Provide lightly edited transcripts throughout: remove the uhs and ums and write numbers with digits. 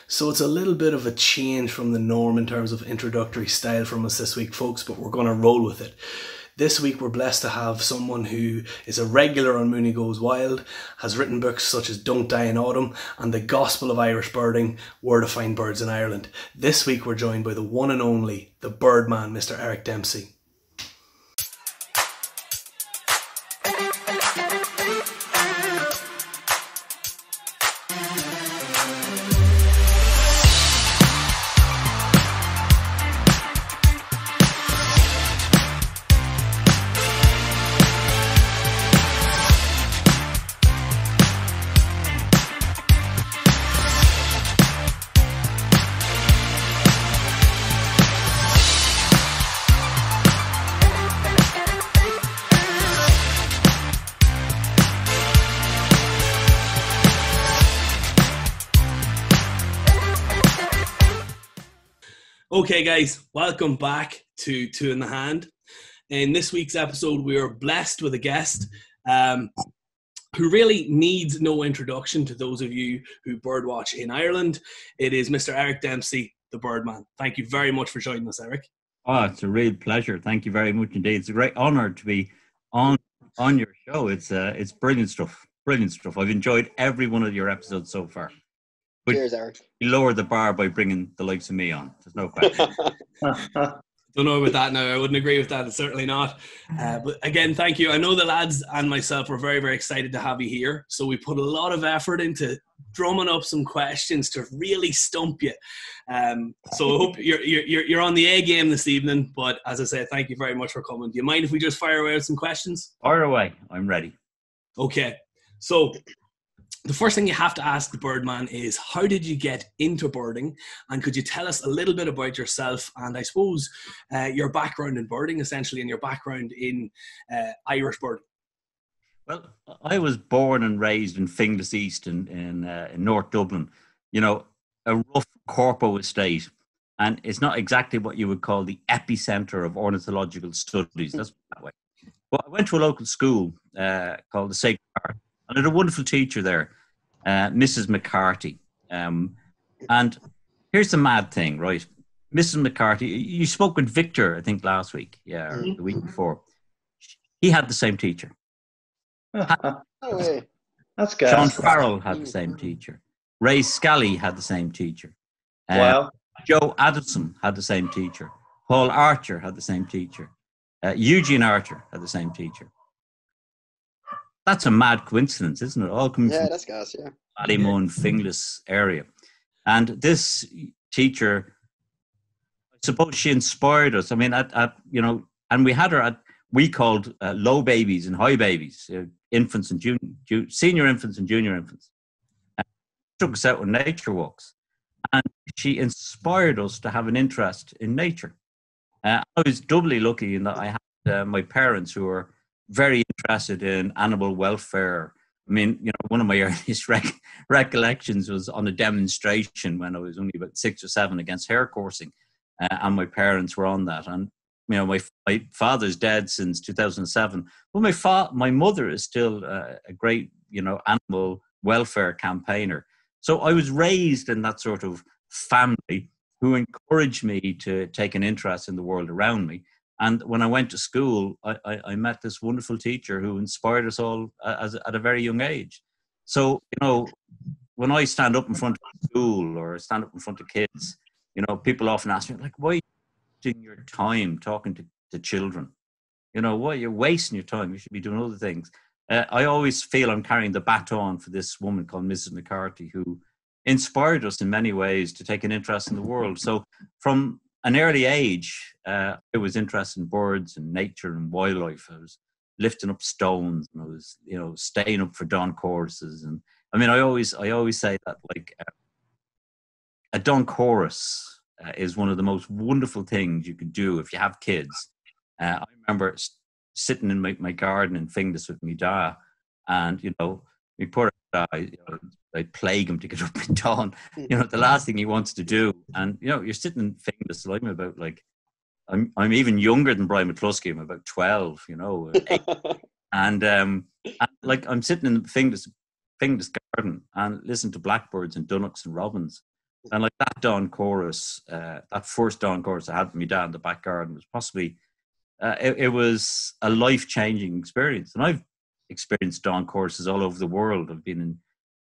So it's a little bit of a change from the norm in terms of introductory style from us this week, folks, but we're going to roll with it. This week we're blessed to have someone who is a regular on Mooney Goes Wild, has written books such as Don't Die in Autumn and The Gospel of Irish Birding, Where to Find Birds in Ireland. This week we're joined by the one and only, the Birdman, Mr. Eric Dempsey. Okay guys, welcome back to Two in the Hand. In this week's episode, we are blessed with a guest who really needs no introduction to those of you who birdwatch in Ireland. It is Mr. Eric Dempsey, the Birdman. Thank you very much for joining us, Eric. Oh, it's a real pleasure. Thank you very much indeed. It's a great honour to be on your show. It's brilliant stuff. Brilliant stuff. I've enjoyed every one of your episodes so far. But cheers, Eric. You lowered the bar by bringing the likes of me on. There's no question. Don't know about that now. I wouldn't agree with that. It's certainly not. But again, thank you. I know the lads and myself are very, very excited to have you here. So we put a lot of effort into drumming up some questions to really stump you. So I hope you're on the A game this evening. But as I said, thank you very much for coming. Do you mind if we just fire away with some questions? Fire away. I'm ready. Okay. So the first thing you have to ask the Birdman is, how did you get into birding? And could you tell us a little bit about yourself and I suppose your background in birding, essentially, and your background in Irish birding? Well, I was born and raised in Finglas East in North Dublin. You know, a rough corpo estate. And it's not exactly what you would call the epicentre of ornithological studies. Let's put it that way. But I went to a local school called the Sacred Heart. And I had a wonderful teacher there, Mrs. McCarthy. And here's the mad thing, right? Mrs. McCarthy, you spoke with Victor, I think, last week, or the week before. He had the same teacher. No way. That's good. Sean Farrell had the same teacher. Ray Scally had the same teacher. Wow. Joe Addison had the same teacher. Paul Archer had the same teacher. Eugene Archer had the same teacher. That's a mad coincidence, isn't it? All coming from that's gas, yeah. Ballymun, Finglas area. And this teacher, I suppose she inspired us. I mean, and we had her we called low babies and high babies, infants and senior infants and junior infants. And she took us out on nature walks. And she inspired us to have an interest in nature. I was doubly lucky in that I had my parents who were very interested in animal welfare. I mean, you know, one of my earliest recollections was on a demonstration when I was only about 6 or 7 against hare coursing, and my parents were on that. And you know, my father's dead since 2007, but my mother is still a great, you know, animal welfare campaigner. So I was raised in that sort of family who encouraged me to take an interest in the world around me. And when I went to school, I met this wonderful teacher who inspired us all at a very young age. So, you know, when I stand up in front of school or stand up in front of kids, you know, people often ask me, like, why are you wasting your time talking to children? You know, why you're wasting your time? You should be doing other things. I always feel I'm carrying the baton for this woman called Mrs. McCarthy, who inspired us in many ways to take an interest in the world. So from an early age, I was interested in birds and nature and wildlife. I was lifting up stones and I was, you know, staying up for dawn choruses. And I mean, I always say that, like, a dawn chorus is one of the most wonderful things you could do if you have kids. I remember sitting in my garden in Finglas with me dad, and, you know, we poor guy, you know, I'd plague him to get up at dawn, you know, the last thing he wants to do. And, you know, you're sitting in Finglas, so I'm about, like, I'm even younger than Brian McCluskey. I'm about 12, you know, 8. and like, I'm sitting in Finglas garden and listen to blackbirds and dunnocks and robins. And like that dawn chorus, that first dawn chorus I had with my dad in the back garden was possibly, it was a life-changing experience. And I've experienced dawn choruses all over the world. I've been in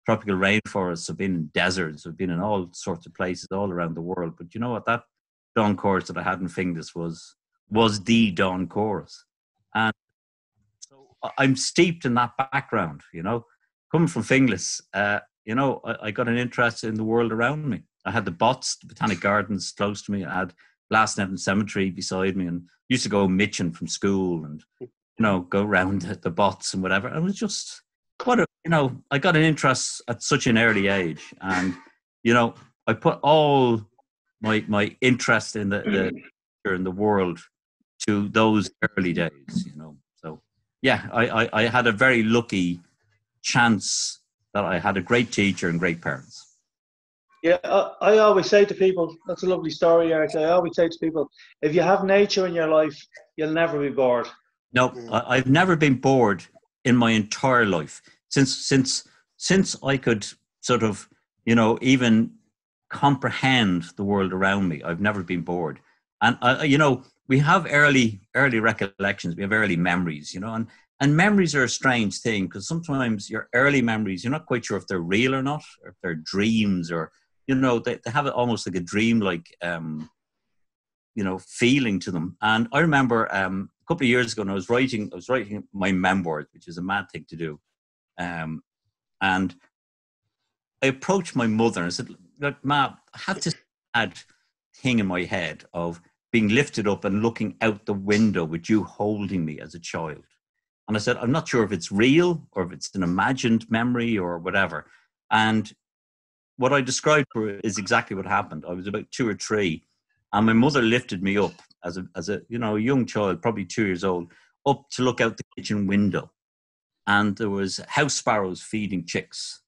tropical rainforests, I've been in deserts, I've been in all sorts of places all around the world. But you know what? That dawn chorus that I had in Finglas was the dawn chorus. And so I'm steeped in that background, you know. Coming from Finglas, you know, I got an interest in the world around me. I had the Bots, the Botanic Gardens close to me. I had Glasnevin Cemetery beside me, and used to go mitching from school and, you know, go around the Bots and whatever. And it was just, you know, I got an interest at such an early age. And, you know, I put all my interest in the world to those early days, you know. So, yeah, I had a very lucky chance that I had a great teacher and great parents. Yeah, I always say to people, that's a lovely story, Eric. I always say to people, if you have nature in your life, you'll never be bored. No, I've never been bored in my entire life. Since I could sort of, you know, even comprehend the world around me, I've never been bored. And, you know, we have early recollections, we have early memories, you know, and memories are a strange thing, because sometimes your early memories, you're not quite sure if they're real or not, or if they're dreams, or, you know, they have it almost like a dream-like, you know, feeling to them. And I remember a couple of years ago, when I was writing my memoirs, which is a mad thing to do. And I approached my mother and I said, look, Ma, I have this sad thing in my head of being lifted up and looking out the window with you holding me as a child. And I said, I'm not sure if it's real or if it's an imagined memory or whatever. And what I described for her is exactly what happened. I was about 2 or 3, and my mother lifted me up as a you know, a young child, probably 2 years old, up to look out the kitchen window. And there was house sparrows feeding chicks.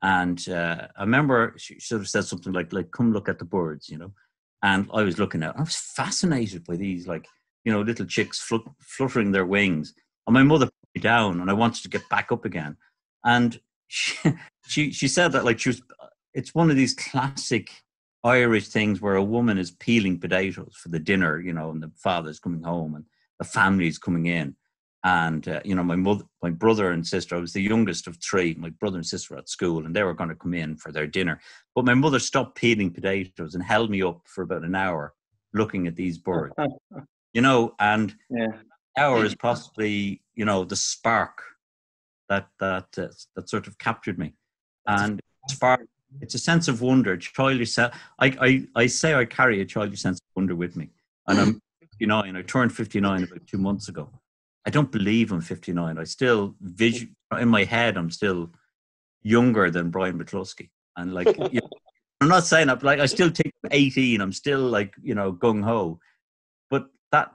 And I remember she sort of said something like, come look at the birds, you know. And I was looking out. I was fascinated by these, like, you know, little chicks fluttering their wings. And my mother put me down, and I wanted to get back up again. And she said that, like, it's one of these classic Irish things where a woman is peeling potatoes for the dinner, you know, and the father's coming home and the family's coming in. And, you know, my brother and sister, I was the youngest of 3. My brother and sister were at school, and they were going to come in for their dinner. But my mother stopped peeling potatoes and held me up for about an hour looking at these birds, you know, and hour is possibly, you know, the spark that sort of captured me. And spark, it's a sense of wonder, childish. I say I carry a childish sense of wonder with me. And I'm 59. I turned 59 about 2 months ago. I don't believe I'm 59. I still in my head, I'm still younger than Brian McCluskey. And like, you know, I'm not saying that, but like, I still think I'm 18. I'm still like, you know, gung ho. But that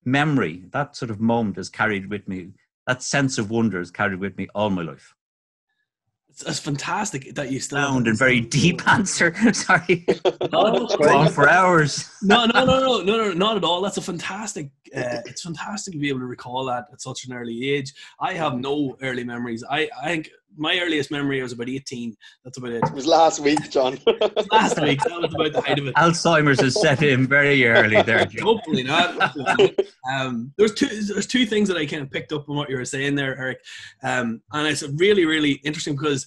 memory, that sort of moment has carried with me. That sense of wonder has carried with me all my life. It's fantastic that you still Sound and very deep answer. Sorry, No, go on for hours. No, not at all. That's a fantastic. It's fantastic to be able to recall that at such an early age. I have no early memories. I think my earliest memory, I was about 18. That's about it. It was last week, John. Last week, that was about the height of it. Alzheimer's has set in very early there, John. Hopefully not. There's two things that I kind of picked up on what you were saying there, Eric, and it's really, really interesting because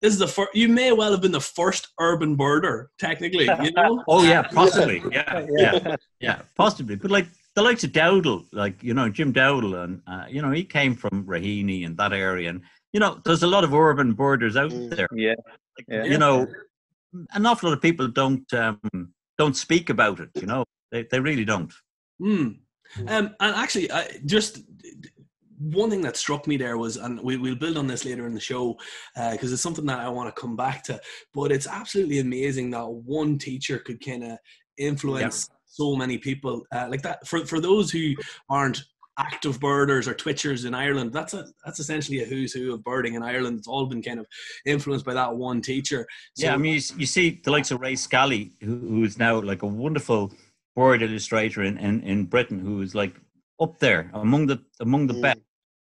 this is the first. You may well have been the first urban birder, technically. You know? Oh yeah, possibly. Yeah, possibly. But like the likes of Dowdall, like, you know, Jim Dowdall, and you know, he came from Raheny and that area, and you know, there's a lot of urban birders out there. Yeah. You know, an awful lot of people don't speak about it. You know, they really don't. And actually, just one thing that struck me there was, and we'll build on this later in the show, because it's something that I want to come back to, but it's absolutely amazing that one teacher could kind of influence so many people like that. For those who aren't active birders or twitchers in Ireland, that's essentially a who's who of birding in Ireland. It's all been kind of influenced by that one teacher. So, yeah, I mean, you see the likes of Ray Scally, who's now like a wonderful bird illustrator in Britain, who is like up there among the best.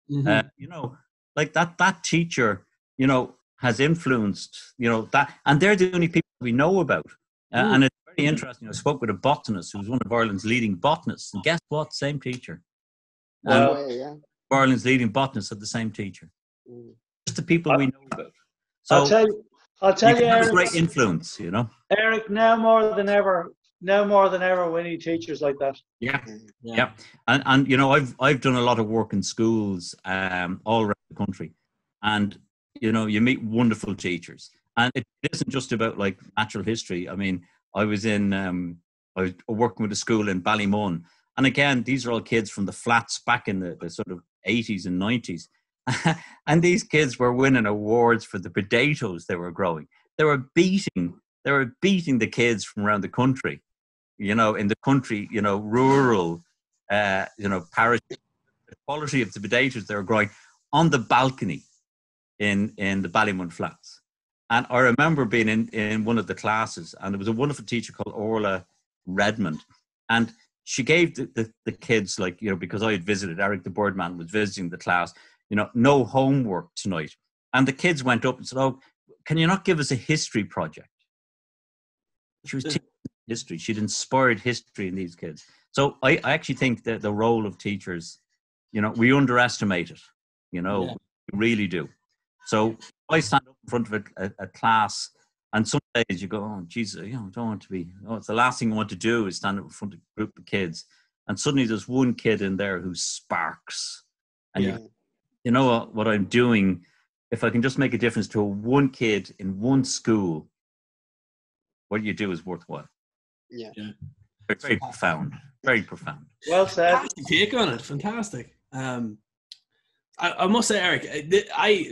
You know, like that teacher, you know, has influenced, that, and they're the only people we know about. And it's very interesting. I spoke with a botanist who's one of Ireland's leading botanists, and guess what? Same teacher. Wow. Ireland's leading botanists had the same teacher. Just the people we know about. So I'll tell you, have Eric, a great influence, Eric, now more than ever, we need teachers like that. Yeah. And I've done a lot of work in schools all around the country, and you meet wonderful teachers, and it isn't just about like natural history. I mean, I was working with a school in Ballymun, and again, these are all kids from the flats back in the sort of 80s and 90s. And these kids were winning awards for the potatoes they were growing. They were beating the kids from around the country, in the country, rural, parish. The quality of the potatoes they were growing on the balcony in the Ballymun flats. And I remember being in one of the classes, and there was a wonderful teacher called Orla Redmond, and she gave the kids, because I had visited, Eric the Birdman was visiting the class, no homework tonight. And the kids went up and said, "Oh, can you not give us a history project?" She was teaching history. She'd inspired history in these kids. So I actually think that the role of teachers, we underestimate it. We really do. So I stand up in front of a class, and some days you go, "Oh, Jesus, I don't want to be." It's the last thing I want to do is stand up in front of a group of kids, and suddenly there's one kid in there who sparks, and you know what I'm doing. If I can just make a difference to one kid in one school, what you do is worthwhile. Yeah. It's very profound. Very profound. Well said. Fantastic take on it. Fantastic. I must say, Eric,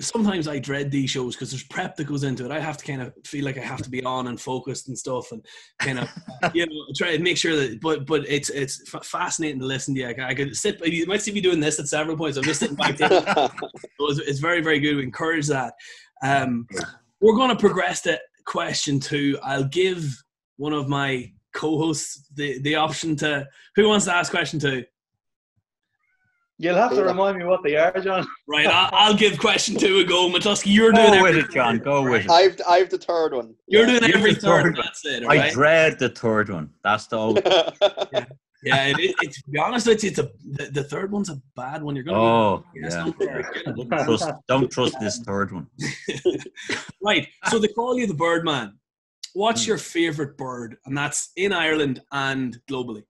sometimes I dread these shows because there's prep that goes into it. I have to kind of feel like I have to be on and focused and stuff, and kind of try to make sure that. But it's fascinating to listen to you. I could sit. You might see me doing this at several points. I'm just sitting back there. It's very, very good. We encourage that. We're going to progress to question 2. I'll give one of my co-hosts the option to. Who wants to ask question 2? You'll have to remind me what they are, John. Right, I'll give question 2 a go. Matuski, you're doing Go with it, John. Go with it. I've the third one. You're doing every third. That's it. Right? I dread the third one. That's the old. Yeah. To be honest with you, the third one's a bad one. You're going to Don't trust this third one. Right. So they call you the Birdman. What's your favourite bird? And that's in Ireland and globally.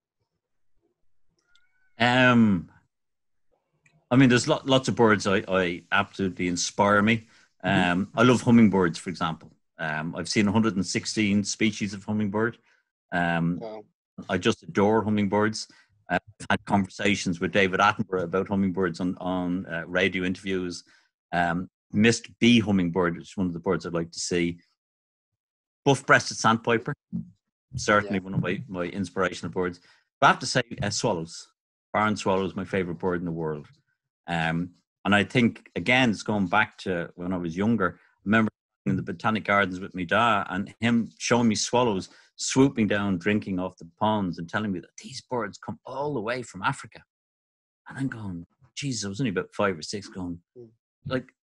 I mean, there's lots of birds I absolutely inspire me. I love hummingbirds, for example. I've seen 116 species of hummingbird. Wow. I just adore hummingbirds. I've had conversations with David Attenborough about hummingbirds on radio interviews. Missed bee hummingbird, which is one of the birds I'd like to see. Buff-breasted sandpiper, certainly one of my inspirational birds. But I have to say, swallows. Barn swallow is my favourite bird in the world. And I think, again, it's going back to when I was younger. I remember in the Botanic Gardens with my dad and him showing me swallows swooping down, drinking off the ponds and telling me that these birds come all the way from Africa. And I'm going, Jesus, I was only about 5 or 6 going,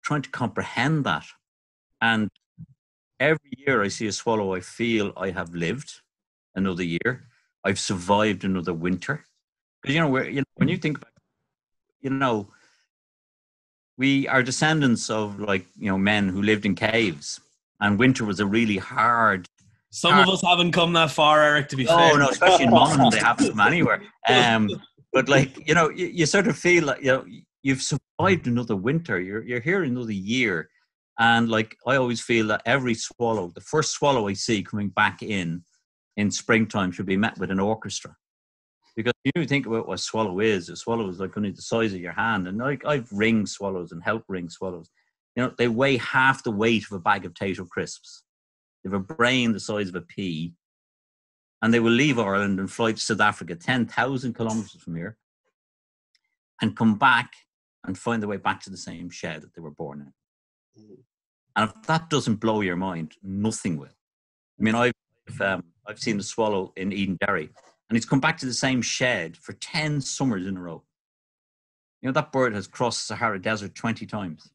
trying to comprehend that. And every year I see a swallow, I feel I have lived another year. I've survived another winter. Because, when you think about, we are descendants of men who lived in caves, and winter was a really hard. Some of us haven't come that far, Eric, to be fair. Oh, no, especially in Monaghan, they haven't come anywhere. But you sort of feel like, you've survived another winter. You're here another year. And I always feel that every swallow, the first swallow I see coming back in springtime should be met with an orchestra. Because you think about what a swallow is only the size of your hand. And I've ringed swallows and helped ring swallows. They weigh half the weight of a bag of potato crisps. They have a brain the size of a pea. And they will leave Ireland and fly to South Africa, 10,000 kilometres from here, and come back and find their way back to the same shed that they were born in. And if that doesn't blow your mind, nothing will. I mean, I've seen a swallow in Edenderry, and he's come back to the same shed for 10 summers in a row. That bird has crossed the Sahara Desert 20 times.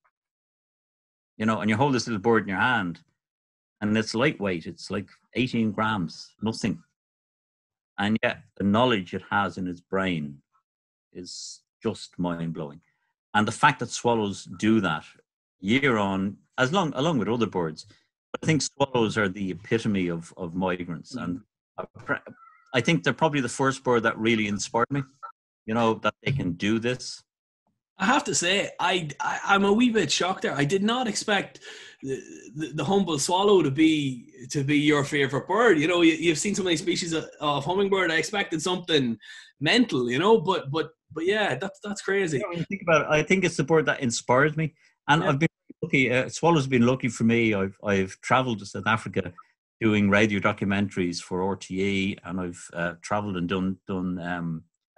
and you hold this little bird in your hand, and it's lightweight. It's like 18 grams, nothing. And yet the knowledge it has in its brain is just mind-blowing. And the fact that swallows do that year on, along with other birds, I think swallows are the epitome of migrants. And I think they're probably the first bird that really inspired me, that they can do this. I have to say, I'm a wee bit shocked there. I did not expect the humble swallow to be your favorite bird. You've seen so many species of hummingbird. I expected something mental, but yeah, that's crazy. When you think about it, I think it's the bird that inspires me, and I've been lucky. Swallows have been lucky for me. I've travelled to South Africa doing radio documentaries for RTE, and I've travelled and done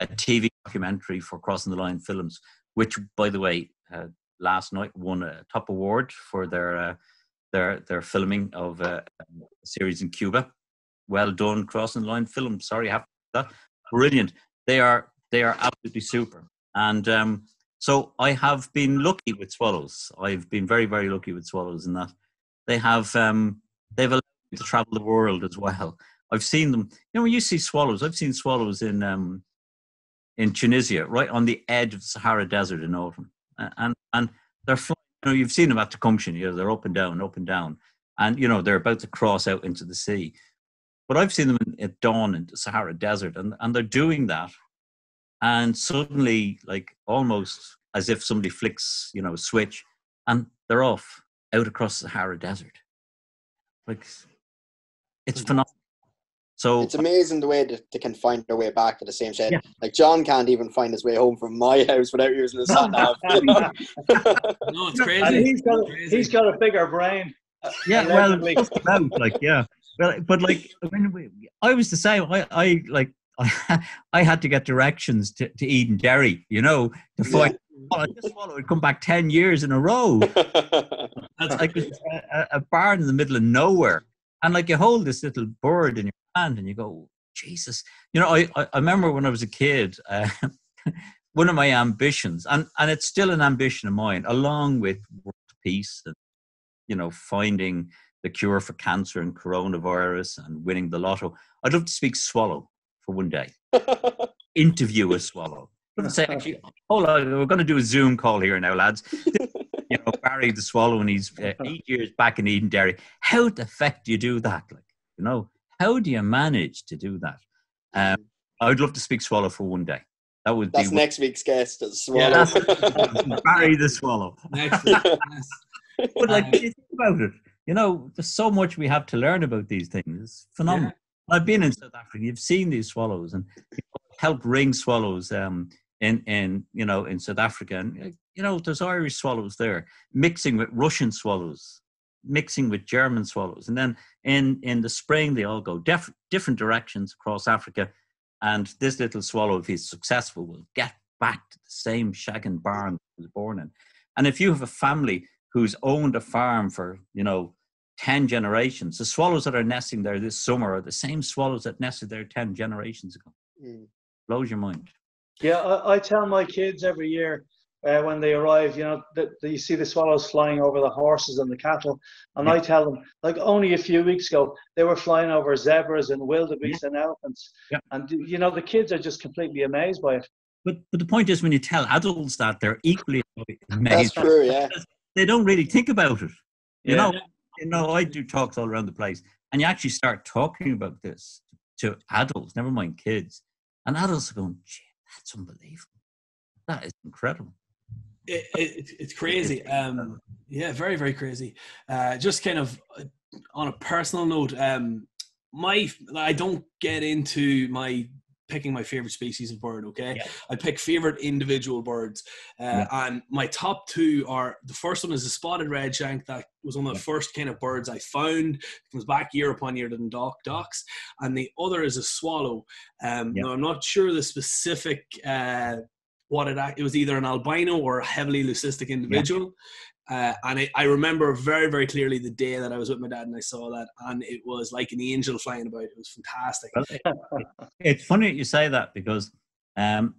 a TV documentary for Crossing the Line Films, which, by the way, last night won a top award for their filming of a series in Cuba. Well done, Crossing the Line Films. Sorry, I have to say that. Brilliant. They are absolutely super. And so I have been lucky with swallows. I've been very, very lucky with swallows in that they've allowed me to travel the world as well. I've seen them. When you see swallows, I've seen swallows in Tunisia, right on the edge of the Sahara Desert in autumn, and they're flying. You've seen them at Tecumseh. They're up and down, and they're about to cross out into the sea. But I've seen them at dawn in the Sahara Desert, and they're doing that, and suddenly, like almost as if somebody flicks, a switch, and they're off out across the Sahara Desert. Like, it's phenomenal. So it's amazing the way that they can find their way back to the same shed. Yeah. Like John can't even find his way home from my house without using his sat nav. No, it's crazy. He's got a bigger brain. Yeah, well, just about, well, but I was the same. I had to get directions to Eden Derry, to find. I just swallowed. I'd come back 10 years in a row. That's like a barn in the middle of nowhere, and you hold this little bird in your hand, and you go, Jesus. I remember when I was a kid, one of my ambitions, and it's still an ambition of mine, along with world peace and finding the cure for cancer and coronavirus and winning the lotto. I'd love to speak swallow for one day. Interview a swallow. Say, actually, hold on, we're going to do a Zoom call here now, lads. Barry the swallow, and he's 8 years back in Eden Derry. How the heck do you do that? How do you manage to do that? I would love to speak swallow for one day. That's next week's guest, as swallow. Yeah, Barry the swallow. Next week, yes. But when you think about it, there's so much we have to learn about these things. It's phenomenal. Yeah. I've been in South Africa. You've seen these swallows, and helped ring swallows in South Africa, and there's Irish swallows there mixing with Russian swallows, mixing with German swallows, and then in the spring they all go different directions across Africa, and this little swallow, if he's successful, will get back to the same shaggin barn he was born in. And if you have a family who's owned a farm for 10 generations, the swallows that are nesting there this summer are the same swallows that nested there 10 generations ago. Blows your mind. Yeah, I tell my kids every year when they arrive, that you see the swallows flying over the horses and the cattle, and I tell them, only a few weeks ago they were flying over zebras and wildebeest and elephants, and the kids are just completely amazed by it. But the point is, when you tell adults that, they're equally amazed. That's true, yeah. They don't really think about it. I do talks all around the place, and you actually start talking about this to adults, never mind kids, and adults are going, gee, that's unbelievable. That is incredible. It's crazy. Yeah, very, very crazy. Just kind of on a personal note, I don't get into picking my favorite species of bird, okay? Yeah. I pick favorite individual birds. And my top two are, the first one is a spotted redshank. That was one of the first kind of birds I found. It comes back year upon year to the docks. And the other is a swallow. Now, I'm not sure the specific, it was either an albino or a heavily leucistic individual. And I remember very, very clearly the day that I was with my dad and I saw that, and it was like an angel flying about. It was fantastic. It's funny that you say that, because about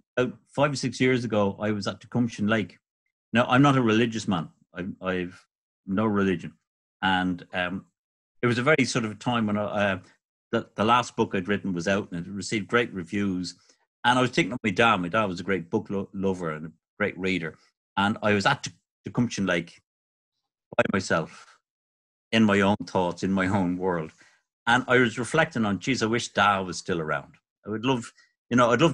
5 or 6 years ago, I was at Tecumseh Lake. Now, I'm not a religious man. I've no religion. And it was a very sort of time when the last book I'd written was out, and it received great reviews. And I was thinking of my dad. My dad was a great book lover and a great reader. And I was at Tecumseh Lake by myself, in my own thoughts, in my own world. And I was reflecting on, geez, I wish Dad was still around. I'd love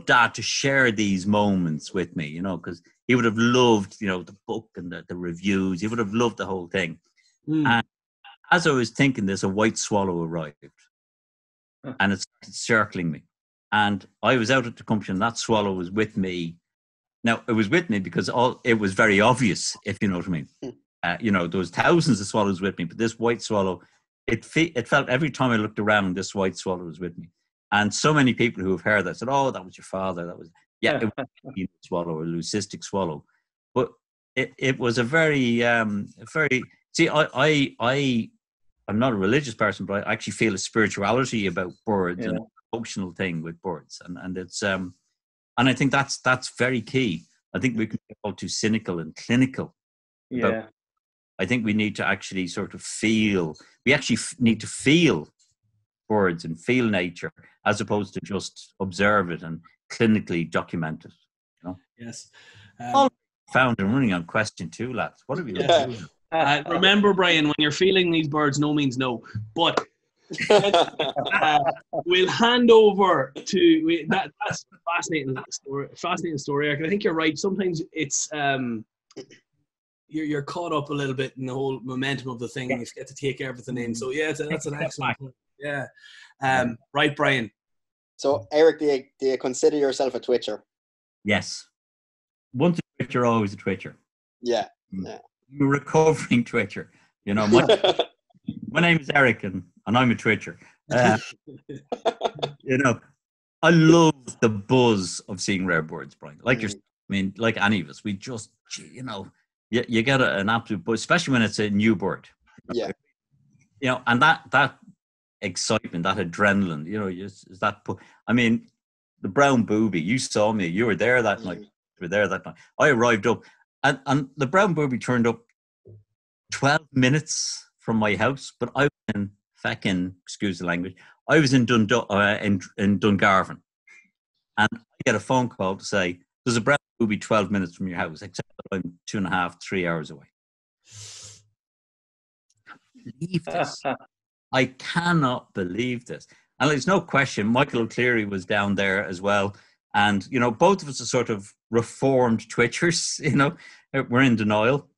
Dad to share these moments with me, because he would have loved, the book and the reviews. He would have loved the whole thing. And as I was thinking this, a white swallow arrived, and it started circling me. And I was out at Tecumseh, and that swallow was with me. Now, it was with me because it was very obvious, if you know what I mean. There was thousands of swallows with me, but this white swallow, it felt every time I looked around, this white swallow was with me. And so many people who have heard that said, "Oh, that was your father." That was, it was a swallow, a leucistic swallow. But it was a very, see, I'm not a religious person, but I actually feel a spirituality about birds and an emotional thing with birds. And it's, and I think that's very key. I think we can get all too cynical and clinical. Yeah. I think we need to actually sort of feel, need to feel birds and feel nature as opposed to just observe it and clinically document it. Yes. All found and running on question 2, lads. What have you done? Remember, Brian, when you're feeling these birds, no means no. But we'll hand over to that's a fascinating story. I think you're right. Sometimes it's you're caught up a little bit in the whole momentum of the thing. You get to take everything in. So that's an excellent point. Yeah. Right, Brian. So, Eric, do you consider yourself a twitcher? Yes. Once a twitcher, always a twitcher. Yeah. I'm a recovering twitcher. My name is Eric, and I'm a twitcher. I love the buzz of seeing rare birds, Brian. Like like any of us, we just, you get an absolute buzz, especially when it's a new bird. Yeah. And that excitement, that adrenaline, is that. The brown booby. You saw me. You were there that night. You were there that night. I arrived up, and the brown booby turned up 12 minutes from my house, but I was in feckin', excuse the language, I was in in Dungarvan, and I get a phone call to say there's a brown booby 12 minutes from your house, except that I'm 2.5, 3 hours away. Believe this. I cannot believe this. And there's no question, Michael O'Cleary was down there as well. And, both of us are sort of reformed twitchers, we're in denial.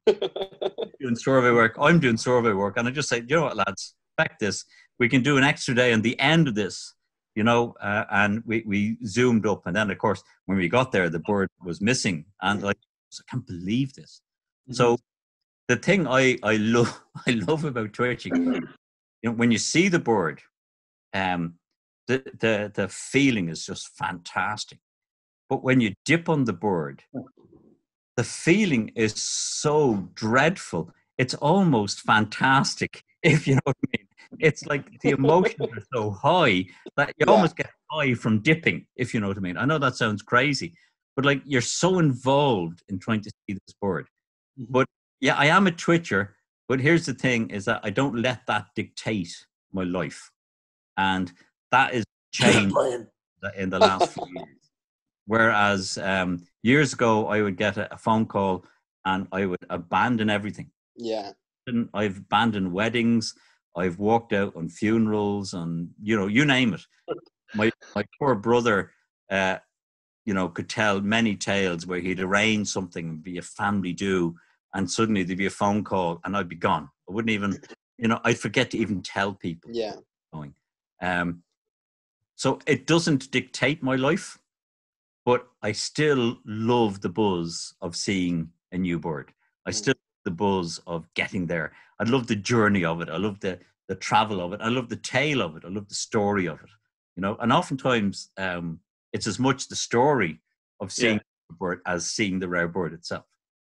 Doing survey work. I'm doing survey work. And I just say, you know what, lads, back this. We can do an extra day on the end of this, and we zoomed up. And then, of course, when we got there, the bird was missing. And I can't believe this. Mm-hmm. So the thing I love about twitching, when you see the bird, the feeling is just fantastic. But when you dip on the bird, the feeling is so dreadful. It's almost fantastic, if you know what I mean. It's like the emotions are so high that you almost get high from dipping, if you know what I mean. I know that sounds crazy, but like you're so involved in trying to see this bird. Mm-hmm. But yeah, I am a twitcher, but here's the thing is that I don't let that dictate my life. And that is changed in the last few years. Whereas years ago, I would get a phone call and I would abandon everything. Yeah. And I've abandoned weddings. I've walked out on funerals and, you name it. My poor brother, could tell many tales where he'd arrange something and be a family do. And suddenly there'd be a phone call and I'd be gone. I wouldn't even, I'd forget to even tell people. Yeah. Going. So it doesn't dictate my life, but I still love the buzz of seeing a new bird. I still love the buzz of getting there. I love the journey of it. I love the travel of it. I love the tale of it. I love the story of it. And oftentimes it's as much the story of seeing the bird as seeing the rare bird itself.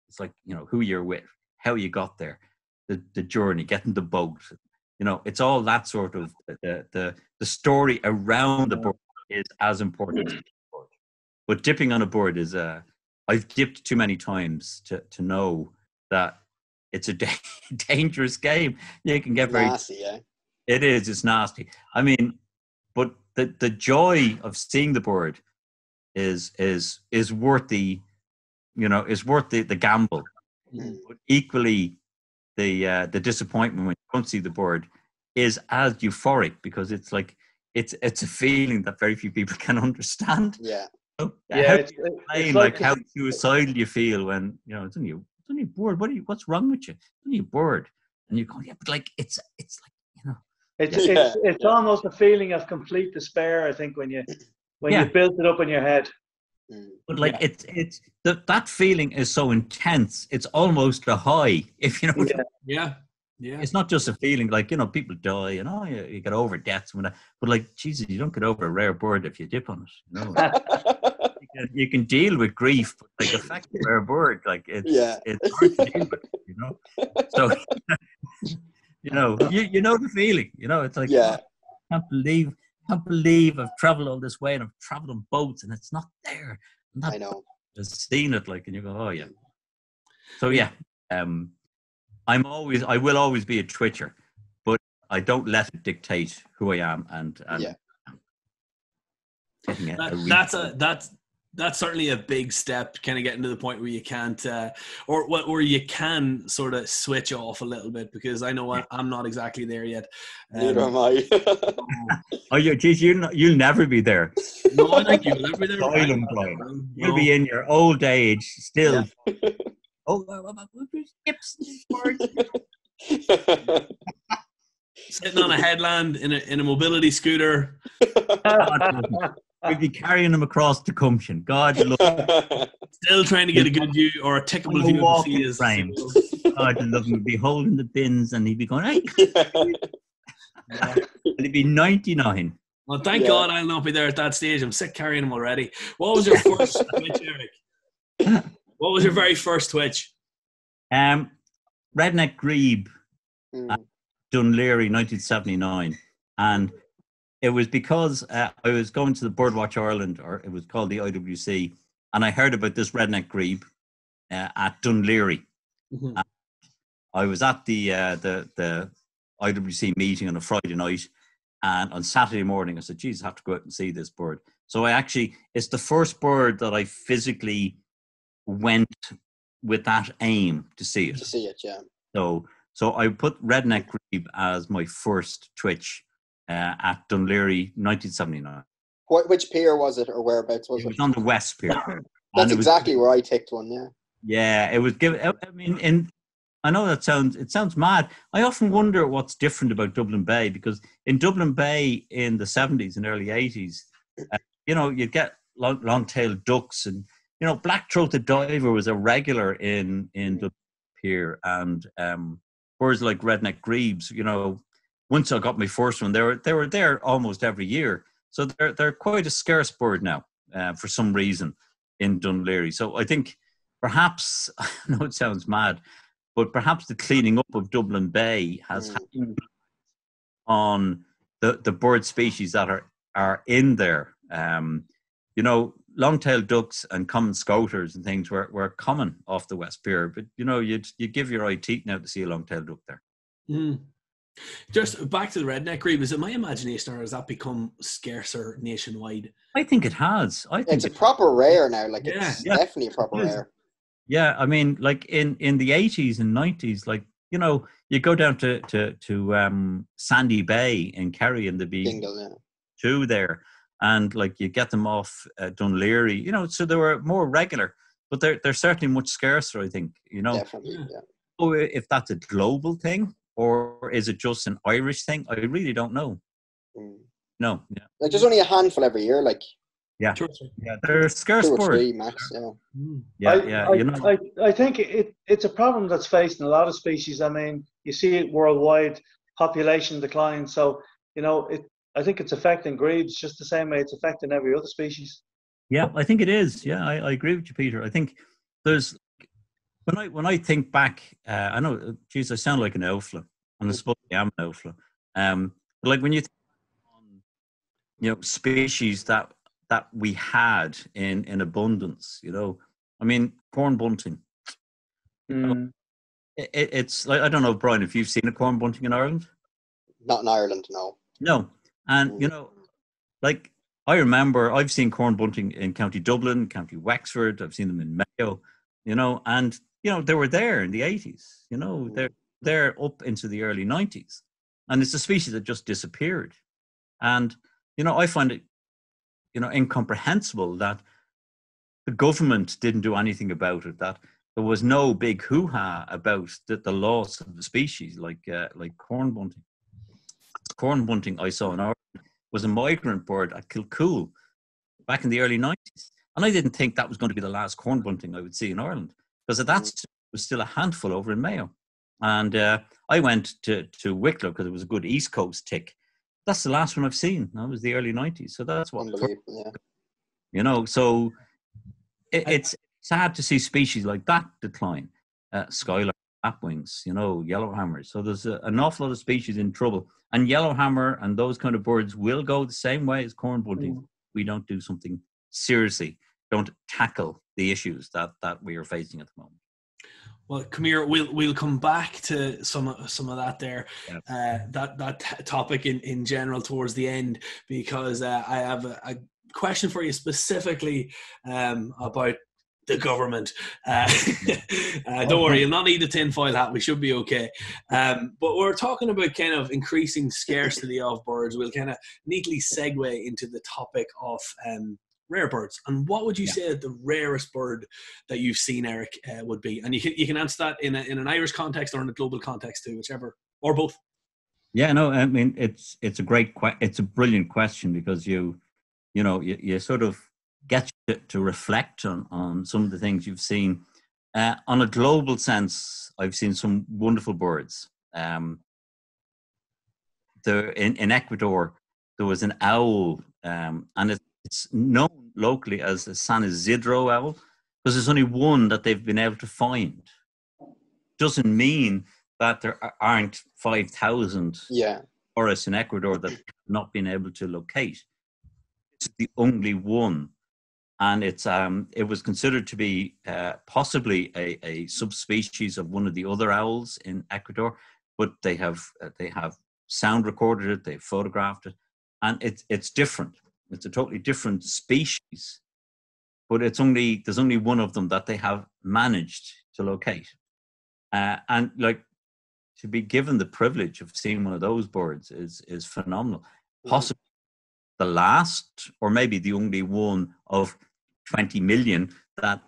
It's like, who you're with, how you got there, the journey, getting the boat. It's all that sort of the story around the bird is as important as the bird. But dipping on a bird is I've dipped too many times to know that it's a dangerous game. You can get very nasty, yeah. It is. It's nasty. I mean, but the joy of seeing the bird is worth the the gamble. But equally, the disappointment when you don't see the bird is as euphoric, because it's like it's a feeling that very few people can understand. Yeah. Yeah, it's like how suicidal you feel when it's only a bird. What's wrong with you? It's only a bird, and you go, yeah, but like it's like it's almost a feeling of complete despair. I think when you build it up in your head. But like it's that feeling is so intense. It's almost a high. If you know. Yeah. It's not just a feeling, like people die and you get over death, but like Jesus, you don't get over a rare bird if you dip on it. You can deal with grief, but like affect a rare bird, like it's hard to deal with. So you know the feeling. It's like I can't believe I've traveled all this way and I've traveled on boats and it's not there. I know. I've seen it, like, and you go, oh yeah. So yeah. I will always be a twitcher, but I don't let it dictate who I am. And that's certainly a big step, kind of getting to the point where you can't, or you can sort of switch off a little bit, because I know I'm not exactly there yet. Neither am I. You'll never be there. No, I think you'll never be there. You'll be in your old age still. Yeah. Sitting on a headland in a mobility scooter. We'd be carrying them across the Cumption. God, still trying to get a good view or a tickable view of the frame. God, love him. He'd be holding the bins and he'd be going, hey. And he'd be 99. Well, thank God I'll not be there at that stage. I'm sick carrying him already. What was your first twitch, Eric? What was your very first twitch? Redneck Grebe at Dunleary, 1979. And it was because I was going to the Birdwatch Ireland, or it was called the IWC, and I heard about this Redneck Grebe at Dunleary. Mm-hmm. I was at the IWC meeting on a Friday night, and on Saturday morning I said, geez, I have to go out and see this bird. So it's the first bird that I physically went with that aim to see it. Yeah. So I put Redneck Grebe as my first twitch at Dunleary, 1979. Which pier was it, or whereabouts was it? It was on the West Pier. That's exactly where I ticked one. Yeah. Yeah, it was given. I mean, I know it sounds mad. I often wonder what's different about Dublin Bay, because in Dublin Bay in the 70s and early 80s, you'd get long-tailed ducks, and black-throated diver was a regular in Dublin Pier, and birds like Redneck Grebes. Once I got my first one, they were there almost every year. So they're quite a scarce bird now, for some reason, in Dunleary. So I think perhaps, I know it sounds mad, but perhaps the cleaning up of Dublin Bay has happened on the bird species that are in there. Long-tailed ducks and common scouters and things were common off the West Pier, but you give your eye teeth now to see a long-tailed duck there. Mm. Just back to the Redneck Grebe, is it my imagination, or has that become scarcer nationwide? I think it has. It's a proper rare now. Like, it's definitely a proper rare. Yeah, I mean, like in the 80s and 90s, like, you go down to Sandy Bay in Kerry, and there'd be two there, and like you get them off Dunleary, so they were more regular, but they're certainly much scarcer, I think. Definitely, yeah. So if that's a global thing, or is it just an Irish thing? I really don't know. No. Yeah. Like, there's only a handful every year, like. Yeah. Yeah, they're scarce birds. 2 or 3 max, I think it's a problem that's faced in a lot of species. I mean, you see it worldwide, population decline. So, I think it's affecting grebes just the same way it's affecting every other species. Yeah, I think it is. Yeah, I agree with you, Peter. I think there's, when I think back, I know, geez, I sound like an outlaw, and I suppose I am an outlaw. But like when you think on, species that we had in abundance, I mean, corn bunting. It's like, I don't know, Brian, if you've seen a corn bunting in Ireland. Not in Ireland, no. No. And, you know, like, I remember I've seen corn bunting in County Dublin, County Wexford. I've seen them in Mayo, you know, and, you know, they were there in the 80s, you know, they're up into the early 90s. And it's a species that just disappeared. And, you know, I find it, you know, incomprehensible that the government didn't do anything about it, that there was no big hoo-ha about the loss of the species like corn bunting. Corn bunting I saw in Ireland was a migrant bird at Kilcool back in the early 90s. And I didn't think that was going to be the last corn bunting I would see in Ireland, because at that stage, there was still a handful over in Mayo. And I went to Wicklow because it was a good East Coast tick. That's the last one I've seen. That was the early 90s. So that's what, you know, so it's sad to see species like that decline. Skylark, lapwings, you know, yellowhammers. So there's an awful lot of species in trouble. And yellowhammer and those kind of birds will go the same way as corn bunting. We don't do something seriously, don't tackle the issues that we are facing at the moment. Well, come here. We'll come back to some of that there, that topic in general towards the end, because I have a question for you specifically about the government. Don't worry, you'll not need a tinfoil hat. We should be okay. But we're talking about kind of increasing scarcity of birds. We'll kind of neatly segue into the topic of rare birds. And what would you say that the rarest bird that you've seen, Eric, would be? And you can answer that in an Irish context or in a global context too, whichever, or both. Yeah, no, I mean it's a brilliant question, because you sort of get to reflect on some of the things you've seen. On a global sense, I've seen some wonderful birds. In Ecuador, there was an owl, and it's known locally as the San Isidro owl, because there's only one that they've been able to find. Doesn't mean that there aren't 5,000 forests in Ecuador that have not been able to locate. It's the only one. And it was considered to be possibly a subspecies of one of the other owls in Ecuador, but they have sound recorded it, they've photographed it, and it's different. It's a totally different species, but there's only one of them that they have managed to locate, and like, to be given the privilege of seeing one of those birds is phenomenal. Possibly the last, or maybe the only one of 20 million that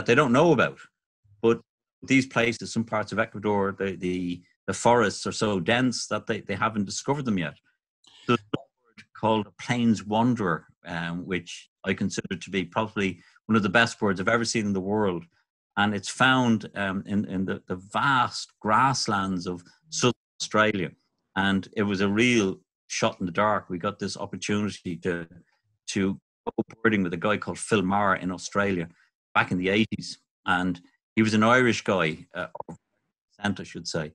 they don't know about. But these places, some parts of Ecuador, the forests are so dense that they haven't discovered them yet. There's a bird called a plains wanderer, which I consider to be probably one of the best birds I've ever seen in the world. And it's found in the vast grasslands of southern Australia. And it was a real shot in the dark. We got this opportunity to go birding with a guy called Phil Maher in Australia back in the 80s. And he was an Irish guy, or I should say.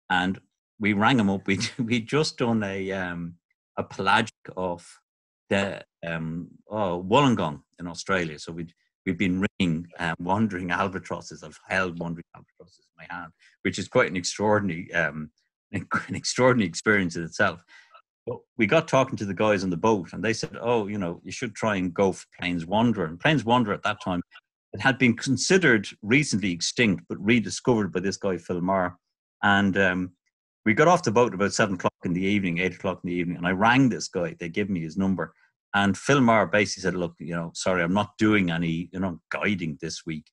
And we rang him up. We'd just done a pelagic of the Wollongong in Australia. So we'd been ringing wandering albatrosses. I've held wandering albatrosses in my hand, which is quite an extraordinary experience in itself. But we got talking to the guys on the boat, and they said, "Oh, you should try and go for plains wanderer." And plains wanderer at that time, it had been considered recently extinct, but rediscovered by this guy Phil Maher. And we got off the boat about 7 o'clock in the evening, 8 o'clock in the evening, and I rang this guy. They gave me his number. And Phil Maher basically said, "Look, sorry, I'm not doing any, guiding this week."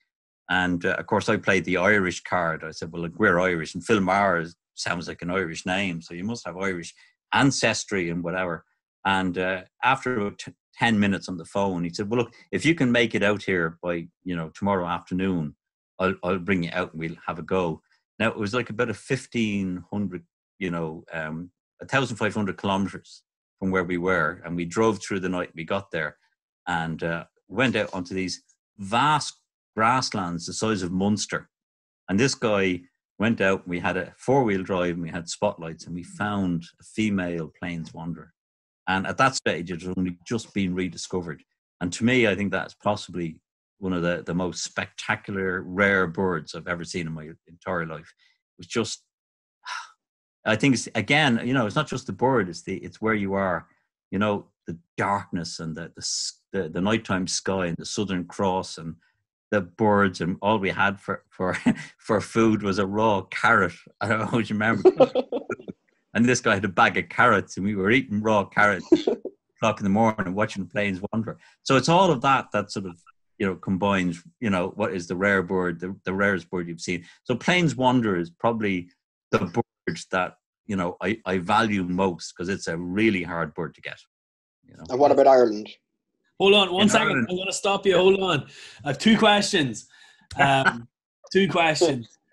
And of course, I played the Irish card. I said, "Well, look, we're Irish," and Phil Maher sounds like an Irish name, so you must have Irish ancestry and whatever. And after about 10 minutes on the phone, he said, "Well, look, if you can make it out here by tomorrow afternoon, I'll bring you out and we'll have a go." Now it was like about 1,500 kilometers from where we were, and we drove through the night. We got there and went out onto these vast grasslands the size of Munster. And this guy went out. We had a 4-wheel drive and we had spotlights, and we found a female plains wanderer. And at that stage, it had only just been rediscovered. And to me, I think that's possibly one of the most spectacular, rare birds I've ever seen in my entire life. It was just, I think it's, again, it's not just the bird, it's where you are, the darkness and the nighttime sky and the Southern Cross and the birds, and all we had for for food was a raw carrot. I don't know if you remember. And this guy had a bag of carrots, and we were eating raw carrots o'clock in the morning, watching the planes wander. So it's all of that sort of combines. What is the rare bird, the rarest bird you've seen. So plains wander is probably the bird that I value most, because it's a really hard bird to get. And what about Ireland? Hold on one second. Ireland. I'm going to stop you. Hold on. I have two questions.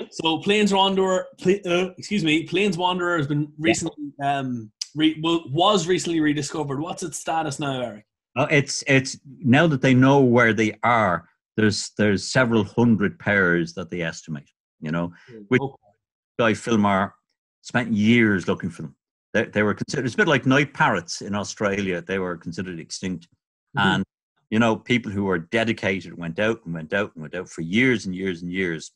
So Plains Wanderer, Plains Wanderer has been recently was recently rediscovered. What's its status now, Eric? It's now that they know where they are. There's several hundred pairs that they estimate. Which Guy Filmar spent years looking for them. They were considered. It's a bit like night parrots in Australia. They were considered extinct. And, people who were dedicated went out for years and years and years.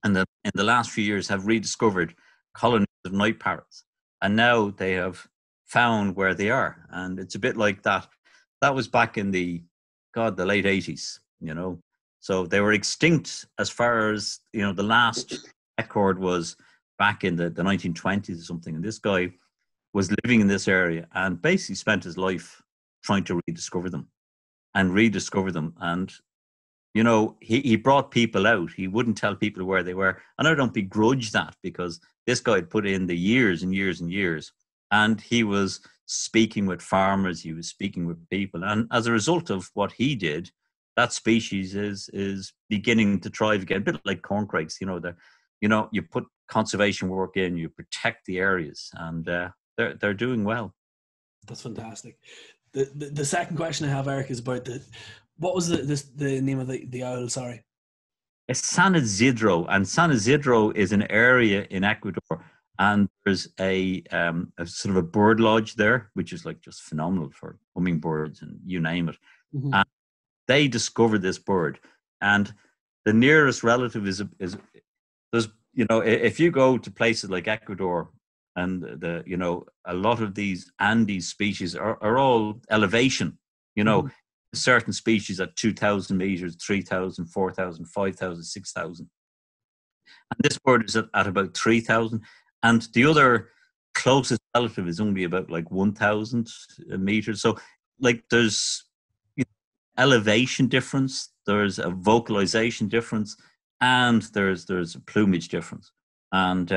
And in the last few years have rediscovered colonies of night parrots. And now they have found where they are. And it's a bit like that. That was back in the late 80s, So they were extinct as far as, the last record was back in the 1920s or something. And this guy was living in this area and basically spent his life trying to rediscover them. And, he brought people out. He wouldn't tell people where they were. And I don't begrudge that, because this guy had put in the years and years and years. And he was speaking with farmers. He was speaking with people. And as a result of what he did, that species is beginning to thrive again. A bit like corncrakes, you put conservation work in, you protect the areas, and they're doing well. That's fantastic. The second question I have, Eric, is about what was the name of the owl? Sorry, it's San Isidro, and San Isidro is an area in Ecuador, and there's a sort of a bird lodge there, which is like just phenomenal for hummingbirds and you name it. Mm-hmm. And they discovered this bird, and the nearest relative is there's if you go to places like Ecuador. And a lot of these Andes species are all elevation, certain species at 2,000 meters, 3,000, 4,000, 5,000, 6,000. And this bird is at about 3,000. And the other closest relative is only about like 1,000 meters. So like there's elevation difference, there's a vocalization difference, and there's a plumage difference. And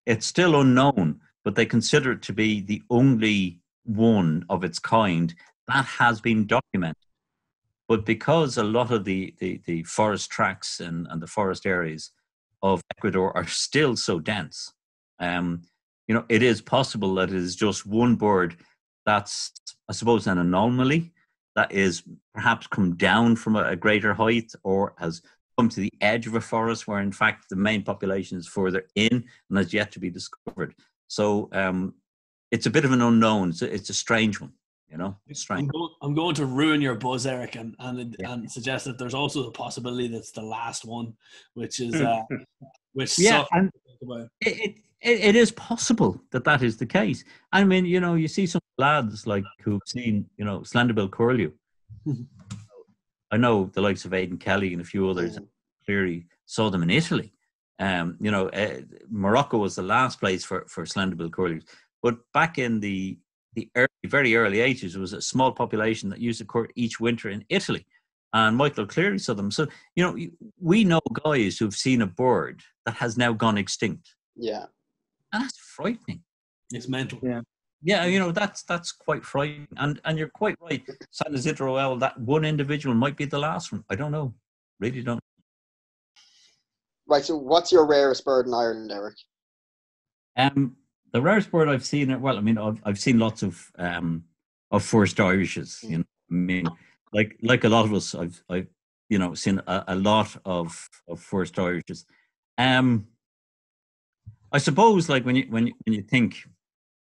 it's still unknown, but they consider it to be the only one of its kind that has been documented. But because a lot of the forest tracts and the forest areas of Ecuador are still so dense, it is possible that it is just one bird that's, I suppose, an anomaly that is perhaps come down from a greater height, or has come to the edge of a forest where in fact the main population is further in and has yet to be discovered. So it's a bit of an unknown. It's a strange one, It's strange. I'm going to ruin your buzz, Eric, and suggest that there's also the possibility that's the last one, which is and it is possible that is the case. I mean, you see some lads like who've seen Slenderbill curlew. I know the likes of Aidan Kelly and a few others clearly saw them in Italy. Morocco was the last place for Slenderbill curlews. But back in the very early 80s, there was a small population that used to occur each winter in Italy. And Michael clearly saw them. So, we know guys who've seen a bird that has now gone extinct. Yeah. And that's frightening. It's mental. Yeah. Yeah, that's quite frightening. And you're quite right. San Isidro owl, that one individual might be the last one. I don't know. Really don't. Right, so what's your rarest bird in Ireland, Eric? The rarest bird I've seen, well, I mean, I've seen lots of first Irishes, I mean, like a lot of us, I've seen a lot of first Irishes. I suppose, like when you think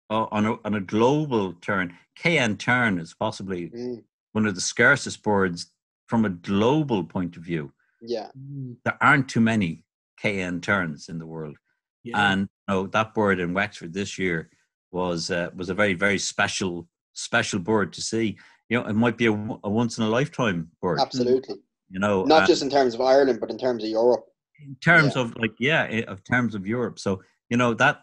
on a global turn, KN tern is possibly one of the scarcest birds from a global point of view, there aren't too many KN terns in the world. Yeah. And that bird in Wexford this year was a very, very special bird to see. It might be a once in a lifetime bird. Absolutely. Not just in terms of Ireland, but in terms of Europe. In terms of terms of Europe. So that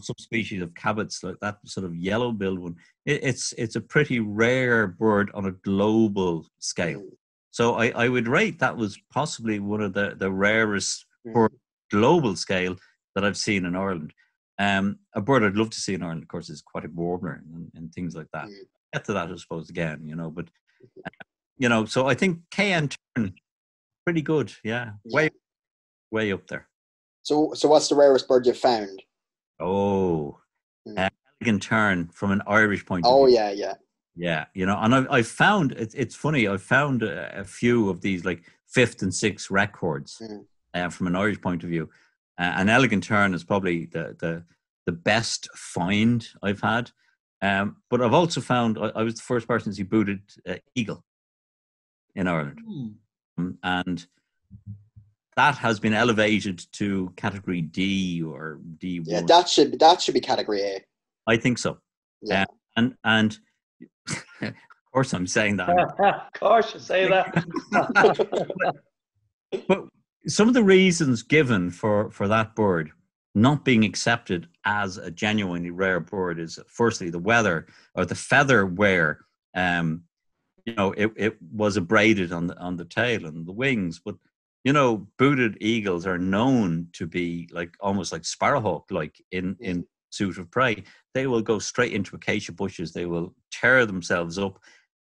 subspecies of cabots, like that sort of yellow-billed one, it's a pretty rare bird on a global scale. So I would rate that was possibly one of the rarest bird global scale that I've seen in Ireland. A bird I'd love to see in Ireland, of course, is aquatic warbler and things like that. Get to that, I suppose, again, but so I think KN tern, pretty good, way up there. So what's the rarest bird you've found? Elegant tern from an Irish point of view. Yeah, and I've found, it's funny, I've found a few of these like 5th and 6th records from an Irish point of view. An elegant tern is probably the best find I've had. But I've also found, I was the first person to see booted eagle in Ireland. And that has been elevated to category D or D1. Yeah, that should be category A. I think so. Yeah. And of course I'm saying that. Of course you say that. But some of the reasons given for that bird not being accepted as a genuinely rare bird is, firstly, the weather or the feather wear. It was abraded on the tail and the wings, but booted eagles are known to be like almost like sparrowhawk, like in pursuit of prey. They will go straight into acacia bushes. They will tear themselves up.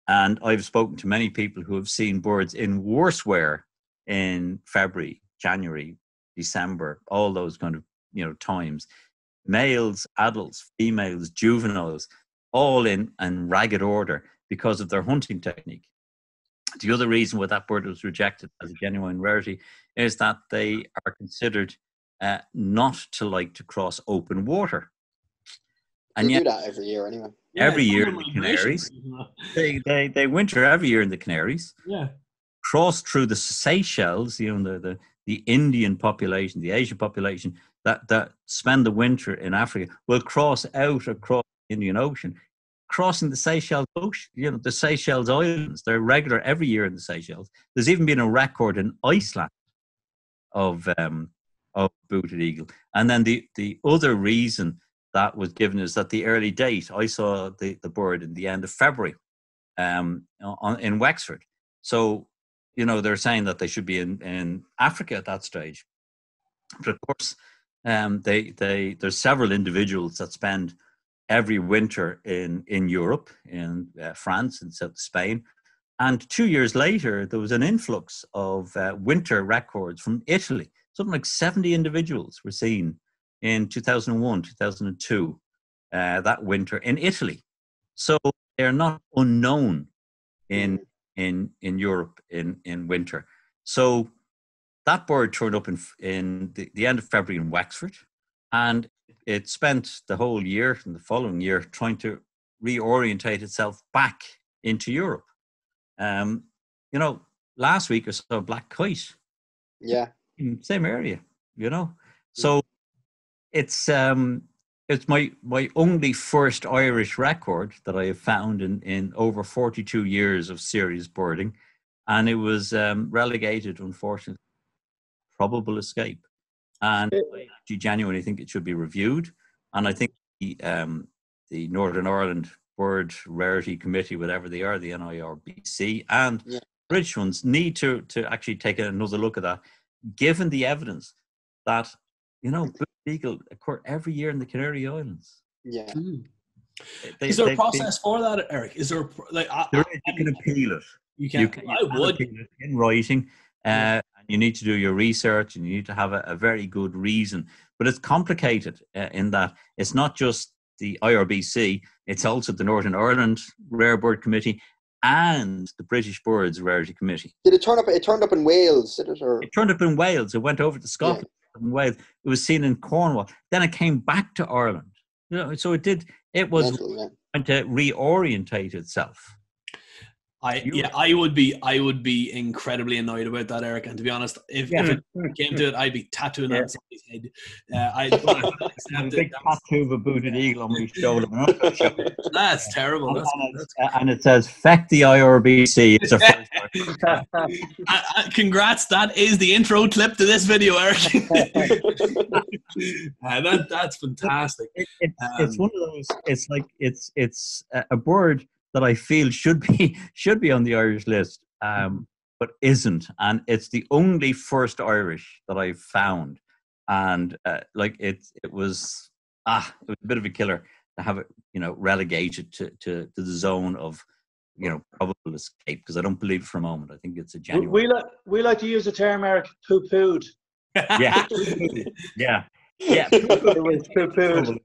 And I've spoken to many people who have seen birds in worse wear in February, January, December, all those kind of times. Males, adults, females, juveniles, all in ragged order because of their hunting technique. The other reason why that bird was rejected as a genuine rarity is that they are considered not to like to cross open water. And they do that every year anyway. Every year in the Canaries. They winter every year in the Canaries. Yeah. Cross through the Seychelles, the Indian population, the Asian population that spend the winter in Africa will cross out across the Indian Ocean, crossing the Seychelles Ocean, the Seychelles Islands. They're regular every year in the Seychelles. There's even been a record in Iceland of booted eagle. And then the other reason that was given is that the early date, I saw the bird in the end of February in Wexford. So, they're saying that they should be in Africa at that stage. But of course, there's several individuals that spend every winter in Europe, in France and South Spain. And 2 years later, there was an influx of winter records from Italy. Something like 70 individuals were seen in 2001, 2002, that winter in Italy. So they're not unknown in Europe in winter. So that bird turned up in the end of February in Wexford, and it spent the whole year and the following year trying to reorientate itself back into Europe. Last week I saw a black kite. Yeah. In the same area, So it's my only first Irish record that I have found in over 42 years of serious birding, and it was relegated, unfortunately, probable escape. And I actually genuinely think it should be reviewed, and I think the Northern Ireland Bird Rarity Committee, whatever they are, the NIRBC, and British ones need to actually take another look at that, given the evidence that booted eagle occur every year in the Canary Islands. Yeah. Is there a process for that, Eric? Is there you can appeal it. You can I would appeal it in writing. And you need to do your research, and you need to have a very good reason. But it's complicated in that it's not just the IRBC; it's also the Northern Ireland Rare Bird Committee and the British Birds Rarity Committee. Did it turn up? It turned up in Wales, did it? Or? It turned up in Wales. It went over to Scotland and Wales. It was seen in Cornwall. Then it came back to Ireland. So it did. It was trying to reorientate itself. I would be incredibly annoyed about that, Eric. And to be honest, if it came to it, I'd be tattooing on somebody's head. I don't accept a big tattoo of a booted eagle on my shoulder. That's terrible. And it says "Feck the IRBC." It's a first. Congrats! That is the intro clip to this video, Eric. That's fantastic. It's one of those. It's like it's a bird that I feel should be on the Irish list, but isn't, and it's the only first Irish that I've found, and it was a bit of a killer to have it, relegated to the zone of, probable escape, because I don't believe it for a moment. I think it's a genuine. We like to use the term, Eric, poo-pooed. Yeah, yeah. Yeah, it was poo-pooed.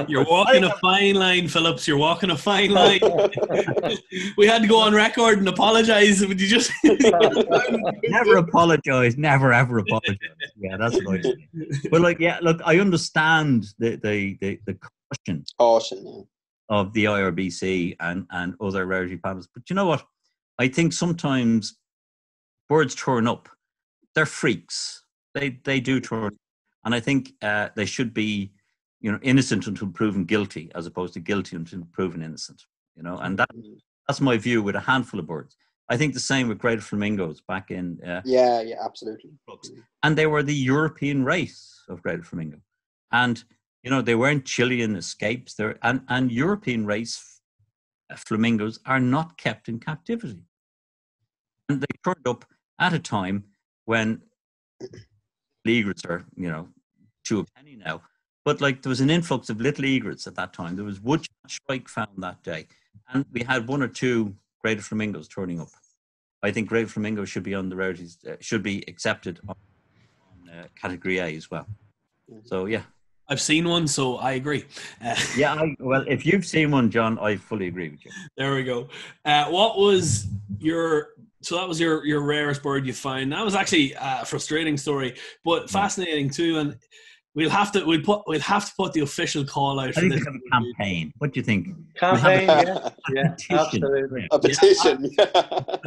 You're walking a fine line, Phillips. You're walking a fine line. We had to go on record and apologise. Would you just never apologise? Never ever apologise. Yeah, that's what I say. But look, I understand the caution of the IRBC and other rarity panels. But you know what? I think sometimes birds turn up. They're freaks. They do turn up. And I think they should be, innocent until proven guilty, as opposed to guilty until proven innocent. And that's my view with a handful of birds. I think the same with greater flamingos back in. Yeah, absolutely. And they were the European race of greater flamingo, and they weren't Chilean escapes. And European race flamingos are not kept in captivity, and they turned up at a time when egrets are, to a penny now. But there was an influx of little egrets at that time. There was woodchuck shrike found that day. And we had one or two greater flamingos turning up. I think greater flamingos should be on the rarities, should be accepted on category A as well. So, yeah. I've seen one, so I agree. Well, if you've seen one, John, I fully agree with you. There we go. What was So that was your rarest bird you found. That was actually a frustrating story, but fascinating too. And we'll have to put the official call out. I think we have a campaign. What do you think? Campaign, yeah, absolutely. A petition.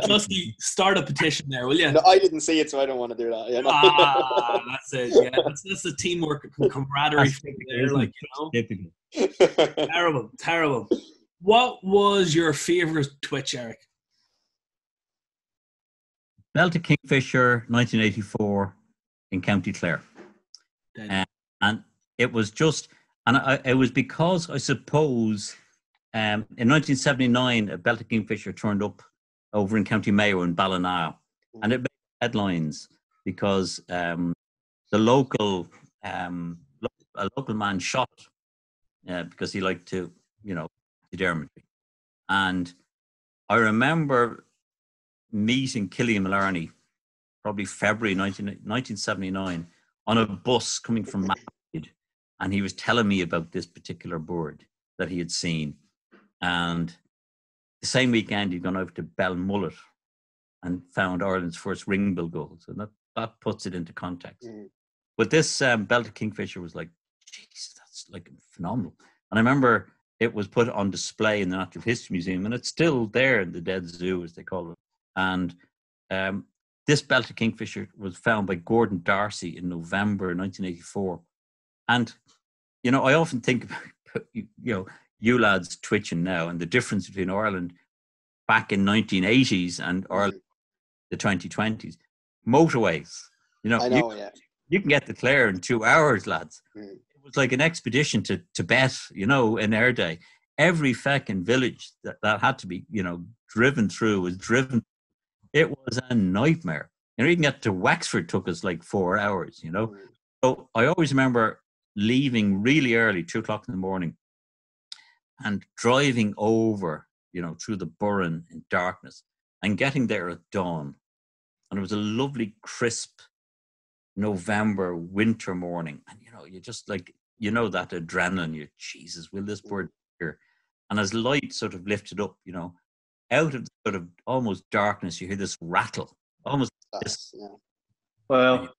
Let's start a petition there, will you? No, I didn't see it, so I don't want to do that. Yeah, no. That's it. Yeah, that's the teamwork and camaraderie there. Terrible. What was your favorite twitch, Eric? Belted Kingfisher, 1984, in County Clare. And it was just, it was because, I suppose, in 1979, a Belted Kingfisher turned up over in County Mayo in Ballina, and it made headlines because a local man shot because he liked to, taxidermy. And I remember meeting Killian Mallarney, probably February 1979, on a bus coming from Madrid, and he was telling me about this particular bird that he had seen. And the same weekend, he'd gone over to Belmullet and found Ireland's first ringbill gull. So that puts it into context. But this Belted Kingfisher was like, geez, that's phenomenal. And I remember it was put on display in the Natural History Museum, and it's still there in the Dead Zoo, as they call it. And this Belted Kingfisher was found by Gordon Darcy in November 1984. And, I often think about, you lads twitching now and the difference between Ireland back in 1980s and Ireland the 2020s. Motorways, I know, you can get to Clare in 2 hours, lads. It was like an expedition to Tibet, in our day. Every feckin' village that had to be, driven through was driven. It was a nightmare. Even get to Wexford took us 4 hours, So I always remember leaving really early, 2:00 in the morning, and driving over, through the Burren in darkness and getting there at dawn. And it was a lovely, crisp November winter morning. And, you just that adrenaline, Jesus, will this bird be here? And as light sort of lifted up, out of the sort of almost darkness, you hear this rattle, almost. Well,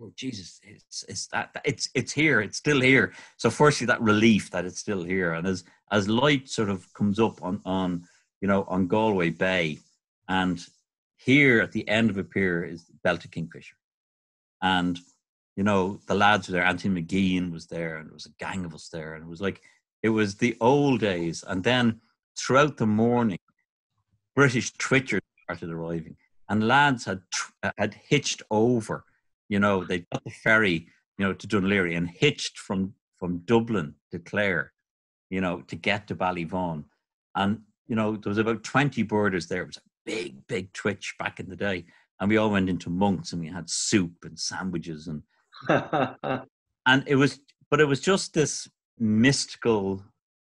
oh, Jesus, it's here, it's still here. So firstly, that relief that it's still here, and as light sort of comes up on Galway Bay, And here at the end of a pier is the belted kingfisher. And, you know, the lads were there. Anthony McGeehan was there, and there was a gang of us there. And it was like, it was the old days. And then throughout the morning, British twitchers started arriving. And lads had hitched over, you know, they got the ferry, you know, to Dunleary and hitched from Dublin to Clare, you know, to get to Ballyvaughan. And, you know, there was about 20 birders there. It was a big twitch back in the day. And we all went into Monks and we had soup and sandwiches and it was just this mystical,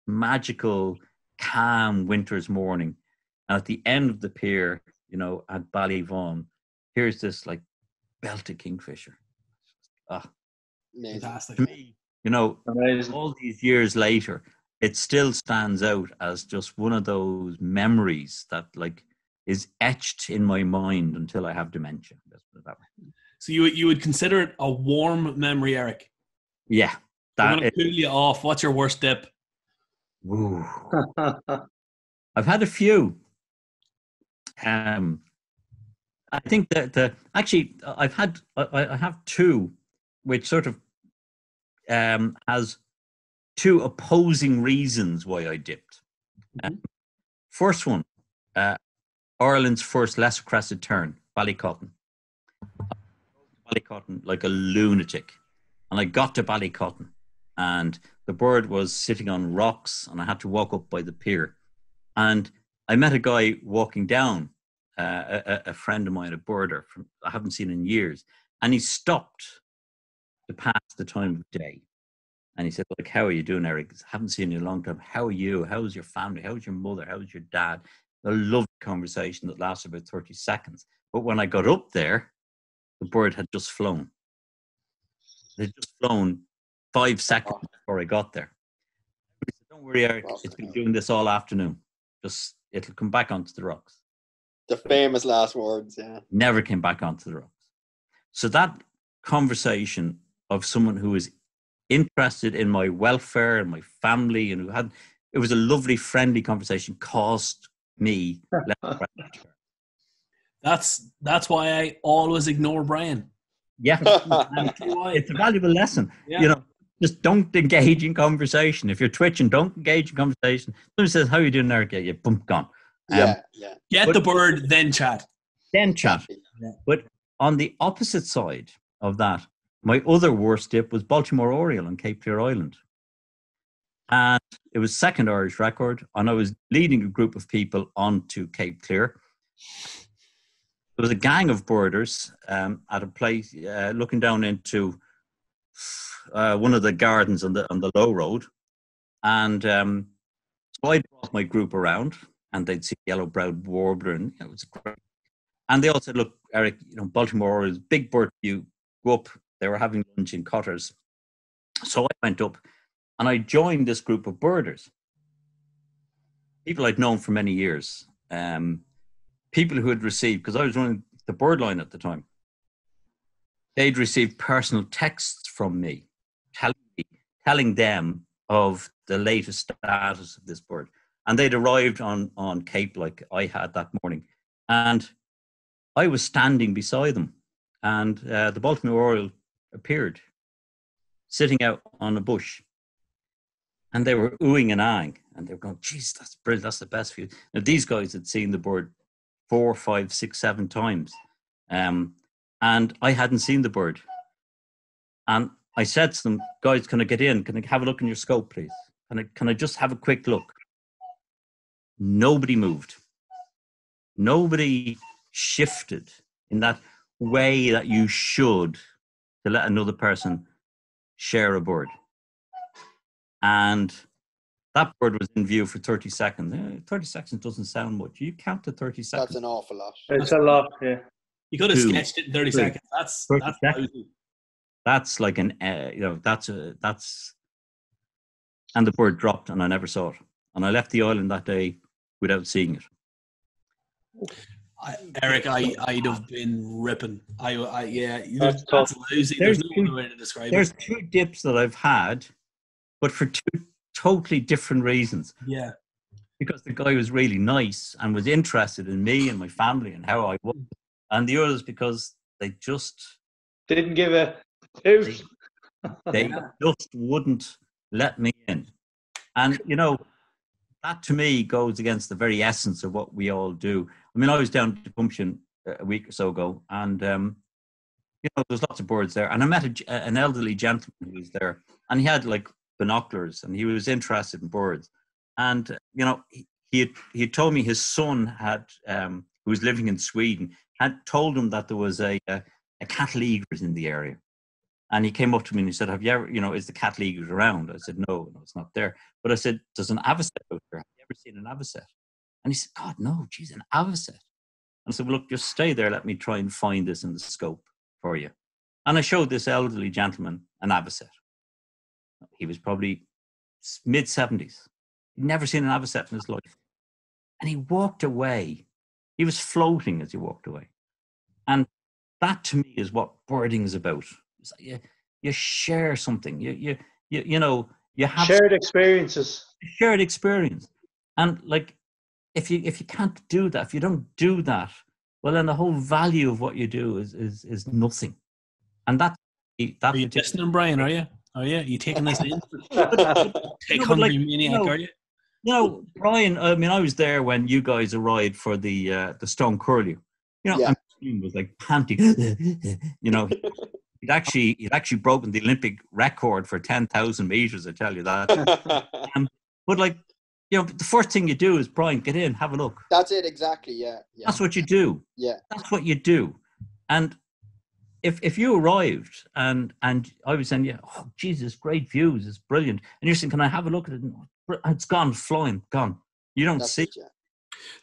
magical, calm winter's morning. And at the end of the pier, you know, at Ballyvaughan, here's this like belted kingfisher. Fantastic. To me, you know, Amazing. all these years later, it still stands out as just one of those memories that like is etched in my mind until I have dementia. Let's put it that way. So you would consider it a warm memory, Eric? Yeah. I'm going to pull you off. What's your worst dip? Ooh. I've had a few. I think that actually I have two, which sort of has two opposing reasons why I dipped. Mm-hmm. First one, Ireland's first lesser crested tern, Ballycotton. Ballycotton like a lunatic, and I got to Ballycotton, and the bird was sitting on rocks, and I had to walk up by the pier, and I met a guy walking down, a friend of mine, a birder from I haven't seen in years, and he stopped to pass the time of day. And he said, like, how are you doing, Eric? I haven't seen you in a long time. How are you? How's your family? How's your mother? How's your dad? A lovely conversation that lasted about 30 seconds. But when I got up there, the bird had just flown. It had just flown 5 seconds before I got there. He said, don't worry, Eric. It's been doing this all afternoon. Just, it'll come back onto the rocks. The famous last words, yeah. Never came back onto the rocks. So that conversation of someone who is interested in my welfare and my family, and it was a lovely, friendly conversation, cost me less. That's why I always ignore Brian. Yeah, it's a valuable lesson. Yeah. You know, just don't engage in conversation. If you're twitching, don't engage in conversation. Somebody says, "How are you doing, Eric?" Yeah, boom, gone. Yeah. Get the bird, then chat. Then chat. Yeah. But on the opposite side of that, my other worst dip was Baltimore Oriole on Cape Clear Island. And it was second Irish record, and I was leading a group of people onto Cape Clear. There was a gang of birders at a place looking down into one of the gardens on the low road. And so I brought my group around, and they'd see yellow-browed warbler, and it was great. And they all said, look, Eric, you know, Baltimore Orioles, big bird, you go up. They were having lunch in Cotters. So I went up and I joined this group of birders. People I'd known for many years. People who had received, because I was running the bird line at the time, they'd received personal texts from me telling them of the latest status of this bird. And they'd arrived on Cape like I had that morning. And I was standing beside them. And the Baltimore Oriole appeared, sitting out on a bush. And they were oohing and ahhing. And they were going, geez, that's brilliant. That's the best view. Now, these guys had seen the bird 4, 5, 6, 7 times. And I hadn't seen the bird. And I said to them, guys, can I get in? Can I have a look in your scope, please? Can I just have a quick look? Nobody moved. Nobody shifted in that way that you should to let another person share a bird. And that bird was in view for 30 seconds. 30 seconds doesn't sound much. You count to 30 seconds. That's an awful lot. It's a lot, yeah. You could have sketched it in 30 seconds. That's lousy. That's like that's and the bird dropped and I never saw it. And I left the island that day without seeing it. Eric, I'd have been ripping. That's lousy. There's no other way to describe it. There's 2 dips that I've had, but for 2 totally different reasons. Yeah. because the guy was really nice and was interested in me and my family and how I was. And the others because they just Didn't give a hoot. they just wouldn't let me in. And, you know, that to me goes against the very essence of what we all do. I mean, I was down to Pumpkin a week or so ago, and, you know, there's lots of birds there. And I met an elderly gentleman who was there, and he had like binoculars, and he was interested in birds. And, you know, he had told me his son had, who was living in Sweden, had told him that there was a cattle egret in the area. And he came up to me and he said, have you ever, you know, is the cattle egret around? I said, no, it's not there. But I said, there's an avocet out there. Have you ever seen an avocet? And he said, God, no, geez, an avocet. And I said, well, look, just stay there. Let me try and find this in the scope for you. And I showed this elderly gentleman an avocet. He was probably mid-70s. He'd never seen an avocet in his life. And he walked away. He was floating as he walked away. And that to me is what birding is about. It's like you share something. You know, you have shared experiences. Shared experience. And like if you can't do that, if you don't do that, well then the whole value of what you do is nothing. And that are you listening, Brian? Are you? Are you taking this in? Take no, Hungry Maniac, are you? You know, Brian, I mean, I was there when you guys arrived for the Stone Curlew. You know, and he was like panting. You know, he'd actually broken the Olympic record for 10,000 meters. I tell you that. But like, you know, the first thing you do is, Brian, get in, have a look. That's it, exactly. Yeah. That's what you do. Yeah. That's what you do. And if you arrived and I was saying, yeah, oh Jesus, great views, it's brilliant, and you're saying, can I have a look at it? It's gone, flying, gone. You don't see it, yeah.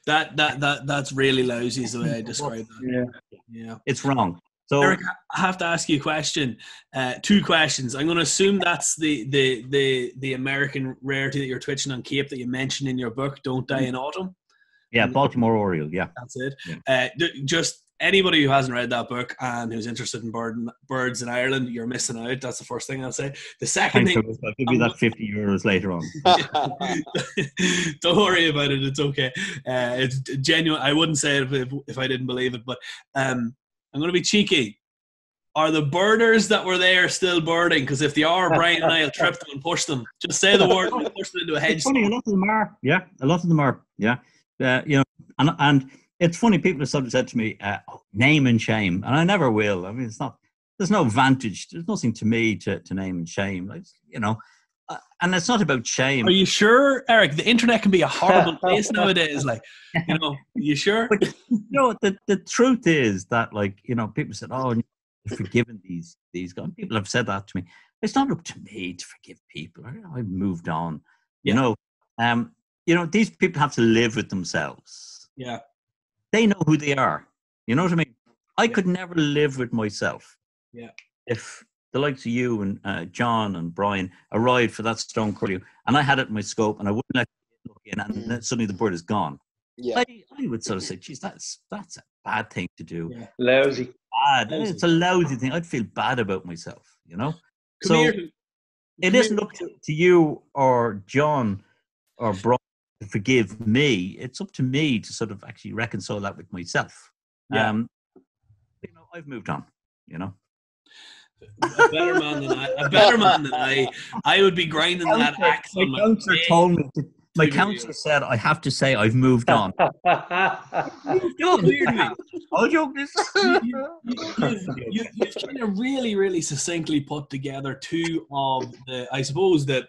That's really lousy is the way I describe that. Yeah. It's wrong. So Eric, I have to ask you a question. 2 questions. I'm going to assume that's the American rarity that you're twitching on Cape that you mentioned in your book, Don't Die in Autumn. Yeah, Baltimore Oriole. Yeah, that's it. Yeah. Just anybody who hasn't read that book and who's interested in birds in Ireland, you're missing out. That's the first thing I'll say. The second thing, I'll give you that €50 later on. Don't worry about it. It's okay. It's genuine. I wouldn't say it if I didn't believe it, but I'm going to be cheeky. Are the birders that were there still birding? Because if they are, Brian and I will trip them and push them. Just say the word and push them into a hedge. It's funny, a lot of them are. Yeah, a lot of them are. Yeah. You know, and it's funny, people have sort of said to me, name and shame, and I never will. I mean, it's not, there's no vantage, there's nothing to me to name and shame, like, you know, and it's not about shame. Are you sure, Eric? The internet can be a horrible place nowadays, like, you know, are you sure? But, you know, the truth is that, like, you know, people said, oh, you've forgiven these guys. People have said that to me. It's not up to me to forgive people. I've moved on, you know. You know, these people have to live with themselves. Yeah. They know who they are. You know what I mean? I could never live with myself. Yeah. If the likes of you and John and Brian arrived for that Stone Curlew and I had it in my scope and I wouldn't let you look in and then suddenly the bird is gone. Yeah. I would sort of say, geez, that's a bad thing to do. Yeah. Lousy. Bad. It's a lousy thing. I'd feel bad about myself, you know? It isn't up to you or John or Brian to forgive me. It's up to me to sort of actually reconcile that with myself. Yeah. You know, I've moved on, you know. A better man than I would be grinding that axe on my counselor told me my counselor said I have to say I've moved on. You've You've kind of really succinctly put together 2 of the, I suppose, the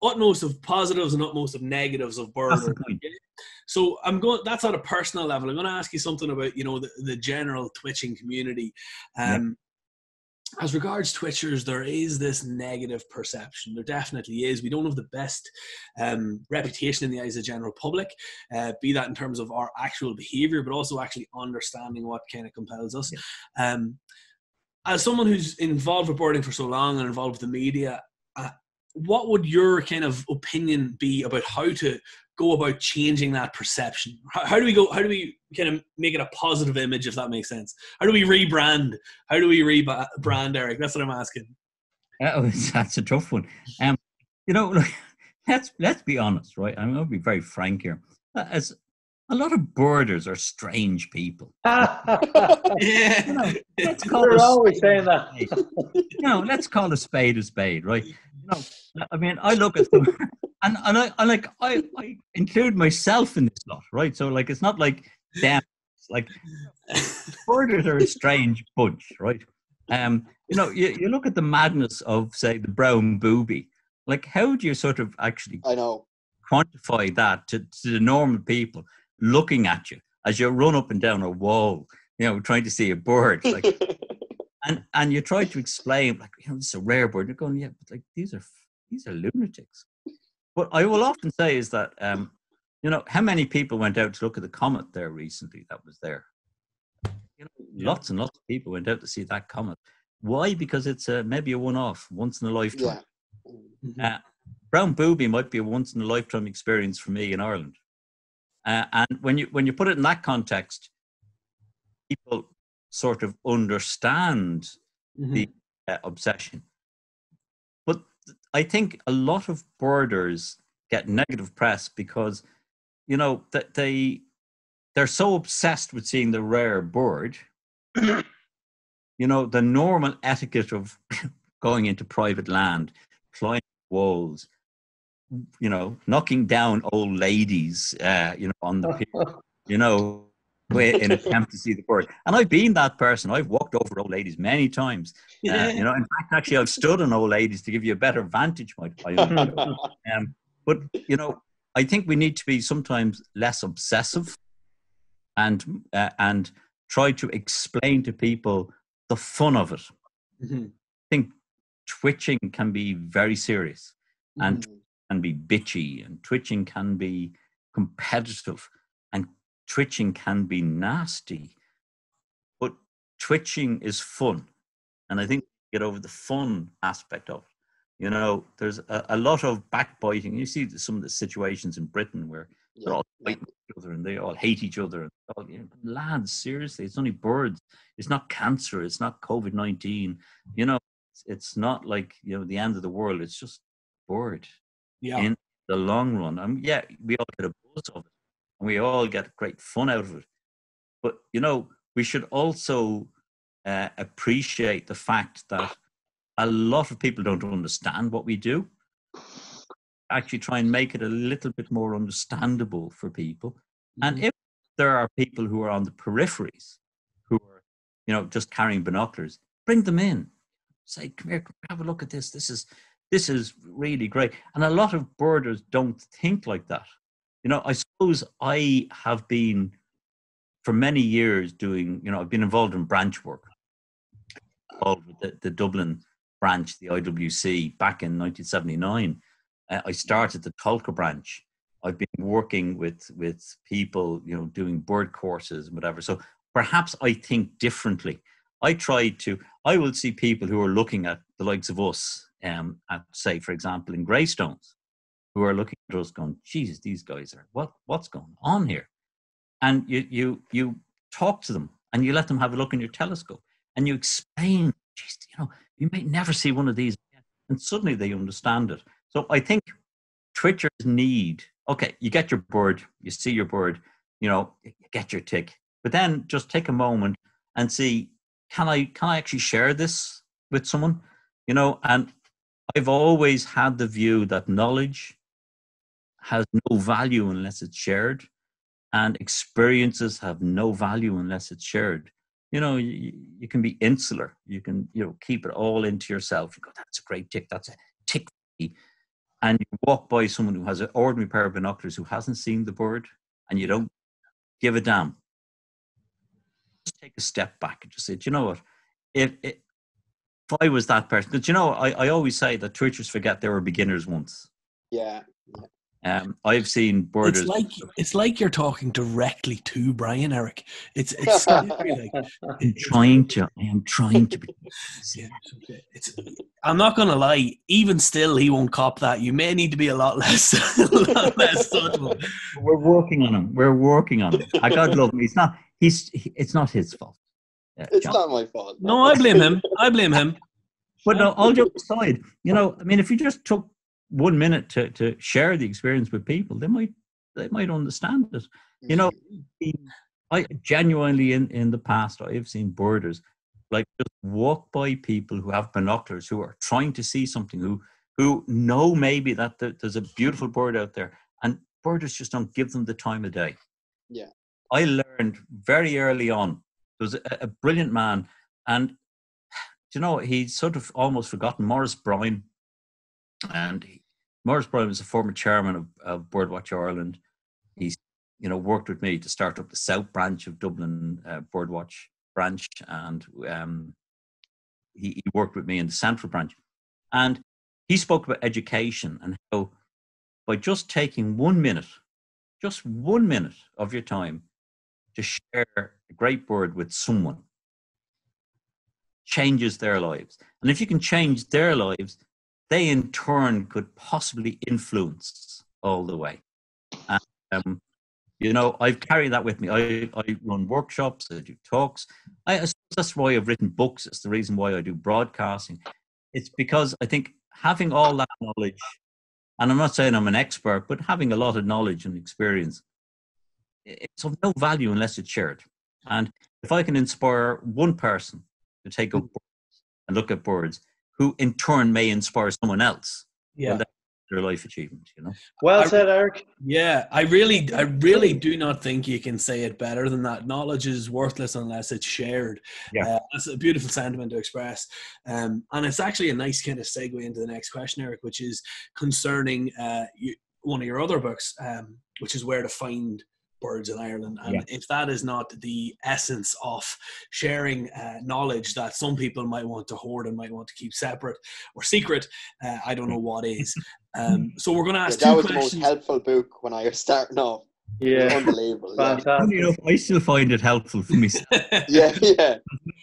utmost of positives and utmost of negatives of birding. So that's on a personal level. I'm going to ask you something about, you know, the general twitching community. As regards twitchers, there is this negative perception. There definitely is. We don't have the best reputation in the eyes of the general public, be that in terms of our actual behavior, but also actually understanding what kind of compels us. As someone who's involved with birding for so long and involved with the media, what would your kind of opinion be about how to go about changing that perception? How do we kind of make it a positive image, if that makes sense? How do we rebrand? How do we rebrand, Eric? That's what I'm asking. That's a tough one. You know, let's be honest, right? I'm going to be very frank here. As a lot of birders are strange people. Yeah. You know, let's call We're a always spade saying that. a spade. You know, let's call a spade, right? You know, I mean, I look at them, and I include myself in this lot, right? So like, it's not like them. It's like birders are a strange bunch, right? You know, you look at the madness of, say, the brown booby. Like, how do you sort of actually I know. quantify that to the normal people looking at you as you run up and down a wall, you know, trying to see a bird, like, and you try to explain, like, you know, this is a rare bird. You're going, yeah, but like these are lunatics. What I will often say is that, you know, how many people went out to look at the comet there recently that was there? You know, lots and lots of people went out to see that comet. Why? Because it's maybe a one-off, once in a lifetime. Yeah. Brown booby might be a once in a lifetime experience for me in Ireland. And when you put it in that context, people sort of understand the obsession. But I think a lot of birders get negative press because, you know, that they're so obsessed with seeing the rare bird. You know, the normal etiquette of going into private land, climbing walls, you know, knocking down old ladies, you know, on the pier, you know, in attempt to see the bird. And I've been that person. I've walked over old ladies many times. You know, in fact, actually, I've stood on old ladies to give you a better vantage point. But, you know, I think we need to be sometimes less obsessive and try to explain to people the fun of it. I think twitching can be very serious and can be bitchy, and twitching can be competitive, and twitching can be nasty. But twitching is fun. And I think get over the fun aspect of it. You know, there's a lot of backbiting. You see some of the situations in Britain where they're all fighting each other and they all hate each other. And all, you know, lads, seriously, it's only birds. It's not cancer. It's not COVID-19. You know, it's not like, you know, the end of the world. It's just bird in the long run. Yeah, we all get a buzz of it and we all get great fun out of it. But, you know, we should also appreciate the fact that a lot of people don't understand what we do. Actually try and make it a little bit more understandable for people. And if there are people who are on the peripheries who are, you know, just carrying binoculars, bring them in. Say, come here, have a look at this. This is really great. And a lot of birders don't think like that. You know, I suppose I have been for many years doing, you know, I've been involved in branch work, involved with the Dublin branch, the IWC, back in 1979. I started the Tolka branch. I've been working with people, you know, doing bird courses and whatever. So perhaps I think differently. I will see people who are looking at the likes of us, at, say, for example, in Greystones, who are looking at us going, Jesus, these guys are, what's going on here? And you talk to them and you let them have a look in your telescope and you explain, geez, you know, you may never see one of these again. And suddenly they understand it. So I think twitchers need, okay, you get your bird, you see your bird, you know, you get your tick, but then just take a moment and see, can I actually share this with someone? You know, and I've always had the view that knowledge has no value unless it's shared, and experiences have no value unless it's shared. You know, you can be insular. You can, you know, keep it all into yourself. You go, that's a great tick. That's a tick. And you walk by someone who has an ordinary pair of binoculars who hasn't seen the bird, and you don't give a damn. Just take a step back and just say, do you know what? If I was that person, because, you know, I always say that twitchers forget they were beginners once. Yeah. I've seen birders. It's like you're talking directly to Brian, Eric. It's scary, like, I am trying to be. Yeah, I'm not gonna lie. Even still, he won't cop that. You may need to be a lot less subtle. We're working on him. I God love him. It's not his fault. It's not my fault. No, I blame him. But no, all jokes aside, you know, I mean, if you just took 1 minute to share the experience with people, they might understand it. You know, I genuinely in the past I've seen birders like just walk by people who have binoculars, who are trying to see something, who know maybe that there's a beautiful bird out there, and birders just don't give them the time of day. Yeah. I learned very early on, there was a brilliant man, and you know, he's sort of almost forgotten, Maurice Bryan. And Maurice Bryan was a former chairman of Birdwatch Ireland. He's, you know, worked with me to start up the South branch of Dublin Birdwatch branch, and he worked with me in the Central branch. And he spoke about education and how by just taking 1 minute, just 1 minute of your time to share a great bird with someone, changes their lives. And if you can change their lives, they in turn could possibly influence all the way. And, you know, I've carried that with me. I run workshops, I do talks. I suppose that's why I've written books. It's the reason why I do broadcasting. It's because I think having all that knowledge, and I'm not saying I'm an expert, but having a lot of knowledge and experience, it's of no value unless it's shared. And if I can inspire one person to take up birds and look at birds, who in turn may inspire someone else, well, that's their life achievement, you know. Well said, Eric. Yeah, I really do not think you can say it better than that. Knowledge is worthless unless it's shared. Yeah. That's a beautiful sentiment to express. And it's actually a nice kind of segue into the next question, Eric, which is concerning one of your other books, which is Where to Find Birds in Ireland. And if that is not the essence of sharing knowledge that some people might want to hoard and might want to keep separate or secret, I don't know what is. So we're going to ask two questions. That was the most helpful book when I was starting off. Yeah, unbelievable. Funny enough, I still find it helpful for myself. yeah.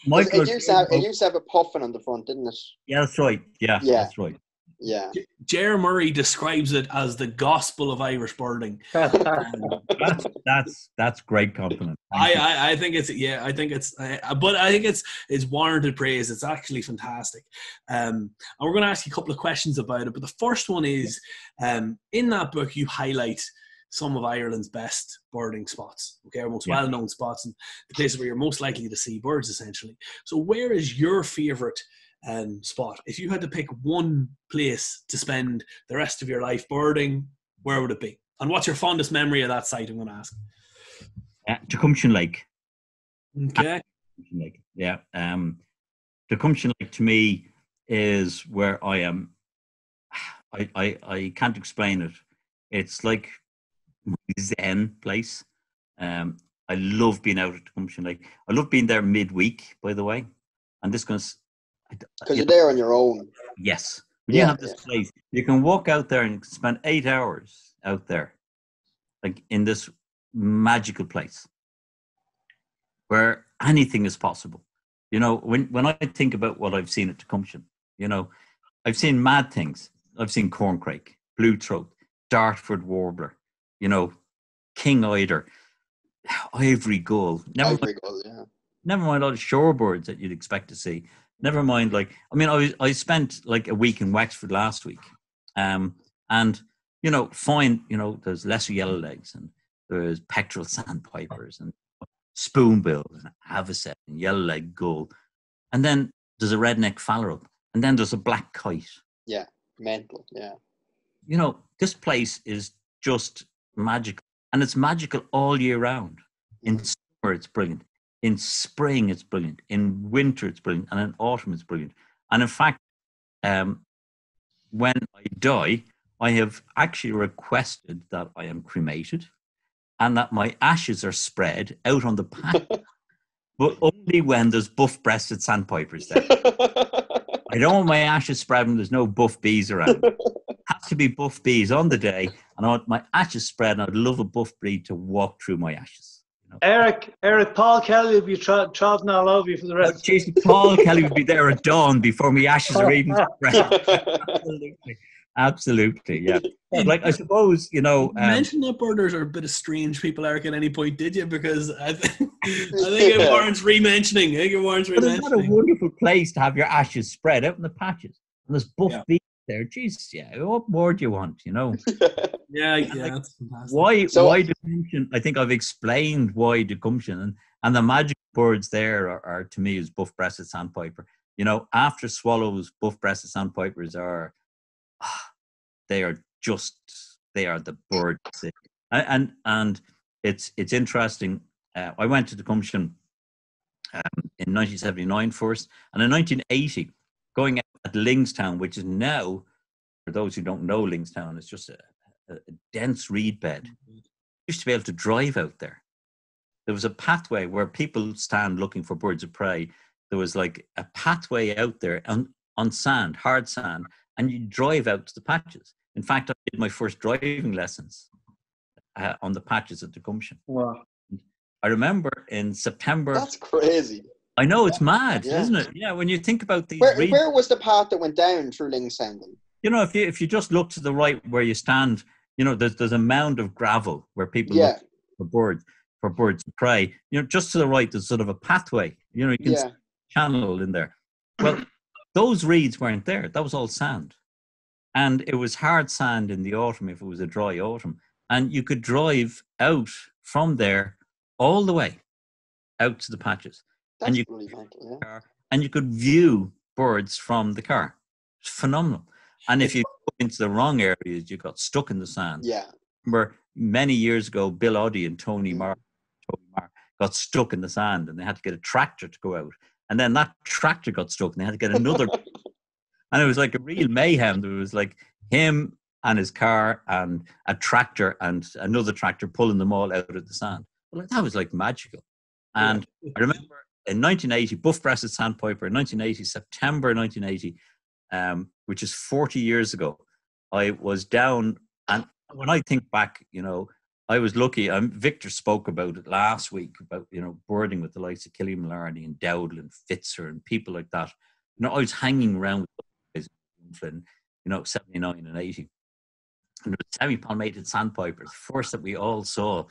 Michael, it used to have a puffin on the front, didn't it? Yeah, that's right. Yeah, that's right. Yeah. Jer Murray describes it as the gospel of Irish birding. That's great compliment. I think it's warranted praise. It's actually fantastic. And we're going to ask you a couple of questions about it. But the first one is, in that book, you highlight some of Ireland's best birding spots, okay, our most well-known spots and the places where you're most likely to see birds, essentially. So where is your favourite spot? If you had to pick one place to spend the rest of your life birding, where would it be? And what's your fondest memory of that site, I'm going to ask? Tecumseh Lake. Okay. Lake. Yeah. Tecumseh Lake to me is where I am. I can't explain it. It's like my zen place. I love being out at Tecumseh Lake. I love being there midweek, by the way. And this goes because you're there on your own. Yes. When you have this place, you can walk out there and spend 8 hours out there, like in this magical place where anything is possible. You know, when I think about what I've seen at Tecumseh, you know, I've seen mad things. I've seen corncrake, blue throat, Dartford warbler, you know, king eider, ivory gull. Never mind all the shorebirds that you'd expect to see. Never mind, like, I mean, I spent like a week in Wexford last week, and you know, there's lesser yellowlegs and there's pectoral sandpipers and spoonbills and avocet and yellowleg gull, and then there's a redneck phalarope, and then there's a black kite. Yeah, mental. Yeah, you know, this place is just magical, and it's magical all year round. In summer, it's brilliant. In spring, it's brilliant. In winter, it's brilliant. And in autumn, it's brilliant. And in fact, when I die, I have actually requested that I am cremated and that my ashes are spread out on the patch, but only when there's buff-breasted sandpipers there. I don't want my ashes spread when there's no buff bees around. It has to be buff bees on the day, and I want my ashes spread, and I'd love a buff bee to walk through my ashes. Eric, Paul Kelly will be trotting all over you for the rest. Jeez, Paul Kelly will be there at dawn before my ashes are even spread. Absolutely, yeah. Like, I suppose, you know... You mentioned that birders are a bit of strange people, Eric, at any point, did you? Because I think it warrants re-mentioning. But it's not a wonderful place to have your ashes spread out in the patches. And there's buff bees there. Jeez, yeah. What more do you want? You know. Yeah, Like, that's fantastic. Why? So- Why decumtion? I think I've explained why decumtion, and the magic birds there are to me is buff-breasted sandpiper. You know, after swallows, buff-breasted sandpipers are they are the bird. And it's interesting. I went to decumtion in 1979 first, and in 1980, going out at Lingstown, which is now, for those who don't know Lingstown, it's just a dense reed bed. You used to be able to drive out there. There was a pathway where people stand looking for birds of prey. There was like a pathway out there on sand, hard sand, and you drive out to the patches. In fact, I did my first driving lessons on the patches at Decumtion. Wow. I remember in September. That's crazy. I know, it's mad, Yeah. isn't it? Yeah, when you think about these Where was the path that went down through Lingstown then? you know, if you just look to the right where you stand, you know, there's a mound of gravel where people Yeah. look for birds of prey. You know, just to the right there's sort of a pathway. You know, you can see a channel in there. Well, those reeds weren't there. That was all sand. And it was hard sand in the autumn if it was a dry autumn. And you could drive out from there all the way out to the patches. That's and really mental, yeah. and you could view birds from the car. It's phenomenal. And if you go into the wrong areas, you got stuck in the sand. Yeah. Remember many years ago, Bill Oddie and Tony Marr got stuck in the sand, and they had to get a tractor to go out. And then that tractor got stuck, and they had to get another. And it was like a real mayhem. There was like him and his car and a tractor and another tractor pulling them all out of the sand. Well, that was like magical. And I remember in 1980, buff-breasted sandpiper, in 1980, September 1980, which is 40 years ago, I was down. And when I think back, you know, I was lucky. Victor spoke about it last week about, you know, birding with the likes of Killian Mullarney and Dowdle and Fitzer and people like that. You know, I was hanging around with those guys in Flynn, you know, 79 and 80. And it was semi-palmated sandpiper, the first that we all saw.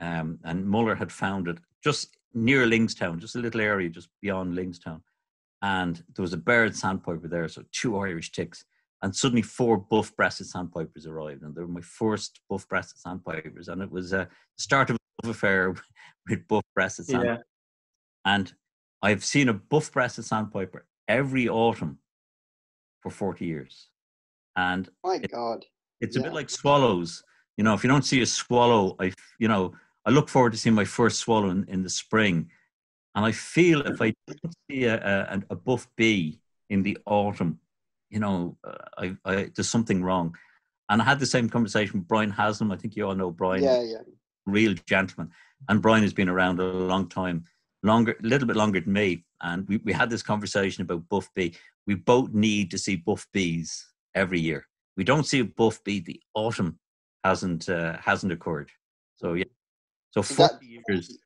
And Muller had found it just near Lingstown, just a little area just beyond Lingstown. And there was a bird sandpiper there, so 2 Irish ticks. And suddenly 4 buff-breasted sandpipers arrived. And they were my first buff-breasted sandpipers. And it was the start of a love affair with buff-breasted sandpipers. Yeah. And I've seen a buff-breasted sandpiper every autumn for 40 years. And my God, it's a bit like swallows. You know, if you don't see a swallow, I look forward to seeing my first swallow in the spring. And I feel if I don't see a buff bee in the autumn, you know, there's something wrong. And I had the same conversation with Brian Haslam. I think you all know Brian. Yeah. Real gentleman. And Brian has been around a long time, a little bit longer than me. And we had this conversation about buff bee. We both need to see buff bees every year. We don't see a buff bee. The autumn hasn't occurred. So yeah. So 40 years.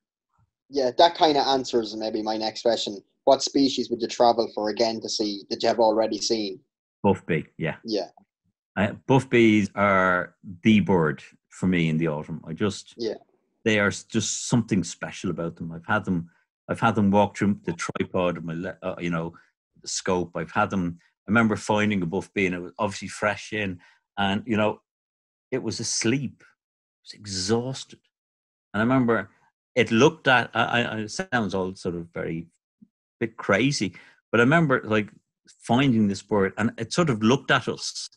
Yeah, that kind of answers maybe my next question. What species would you travel for again to see that you have already seen? Buff bee, yeah. Yeah. Buff bees are the bird for me in the autumn. They are just something special about them. I've had them walk through the tripod of my, the scope. I remember finding a buff bee and it was obviously fresh in, and you know, it was asleep. It was exhausted, and I remember it looked at. It sounds all sort of very bit crazy, but I remember like finding this bird and it sort of looked at us.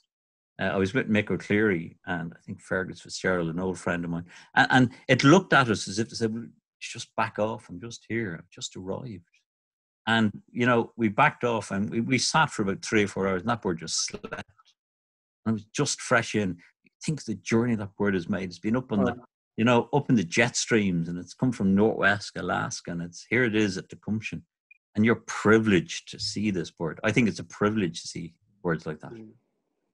I was with Mick O'Cleary and I think Fergus Fitzgerald, an old friend of mine, and it looked at us as if to say, well, just back off, I'm just here, I've just arrived. And, you know, we backed off and we sat for about 3 or 4 hours and that bird just slept. And it was just fresh in. You think the journey that bird has made. It's been up on up in the jet streams and it's come from Northwest Alaska and here it is at Tecumseh. And you're privileged to see this bird. I think it's a privilege to see birds like that.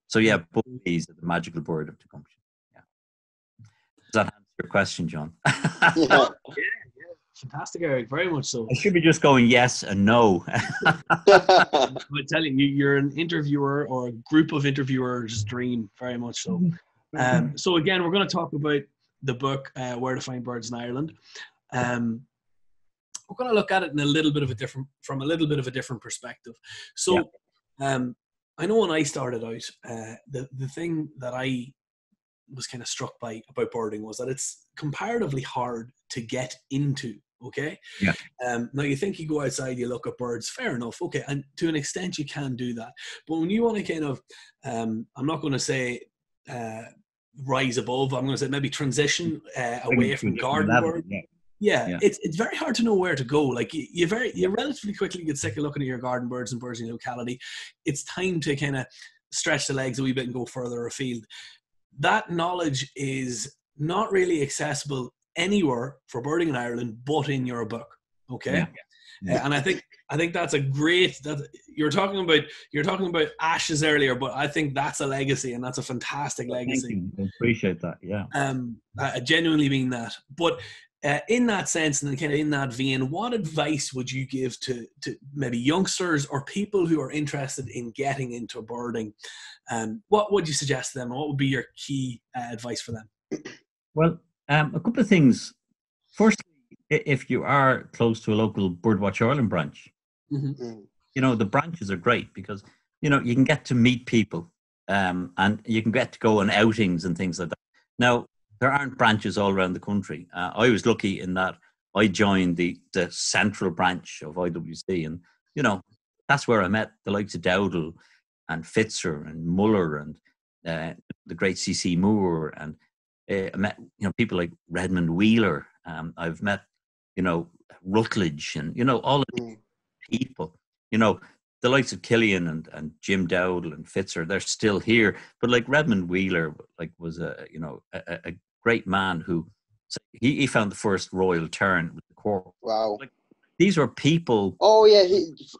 So yeah, buff bees are the magical bird of Tecumseh. Yeah. Does that answer your question, John? Yeah. Fantastic, Eric. Very much so. I should be just going yes and no. I'm telling you, you're an interviewer or a group of interviewers' dream, very much so. So again, we're going to talk about the book, Where to Find Birds in Ireland. We're going to look at it in from a little bit of a different perspective. So I know when I started out, the thing that I was kind of struck by about birding was that it's comparatively hard to get into. Okay. Yeah. Now you think you go outside, you look at birds, fair enough. Okay. And to an extent you can do that. But when you want to kind of, I'm not going to say, rise above, I'm going to say maybe transition away from garden bird. Yeah. It's very hard to know where to go. Like you relatively quickly get sick of looking at your garden birds and birds in your locality. It's time to kind of stretch the legs a wee bit and go further afield. That knowledge is not really accessible anywhere for birding in Ireland but in your book. Okay. And I think that's a great, that you're talking about ashes earlier, but I think that's a legacy, and that's a fantastic legacy. I appreciate that. Yeah. I genuinely mean that. But in that sense, and kind of in that vein, what advice would you give to maybe youngsters or people who are interested in getting into birding? What would you suggest to them? What would be your key advice for them? Well, a couple of things. Firstly, if you are close to a local Birdwatch Ireland branch, the branches are great because, you can get to meet people and you can get to go on outings and things like that. Now, there aren't branches all around the country. I was lucky in that I joined the central branch of IWC, and, that's where I met the likes of Dowdall and Fitzer and Muller and the great C.C. Moore, and I met, people like Redmond Wheeler. I've met, Rutledge and, all of these people, the likes of Killian and Jim Dowdall and Fitzer, they're still here. But like Redmond Wheeler, was a great man who, he found the first Royal Tern with the Cork. Wow. These were people. Oh yeah,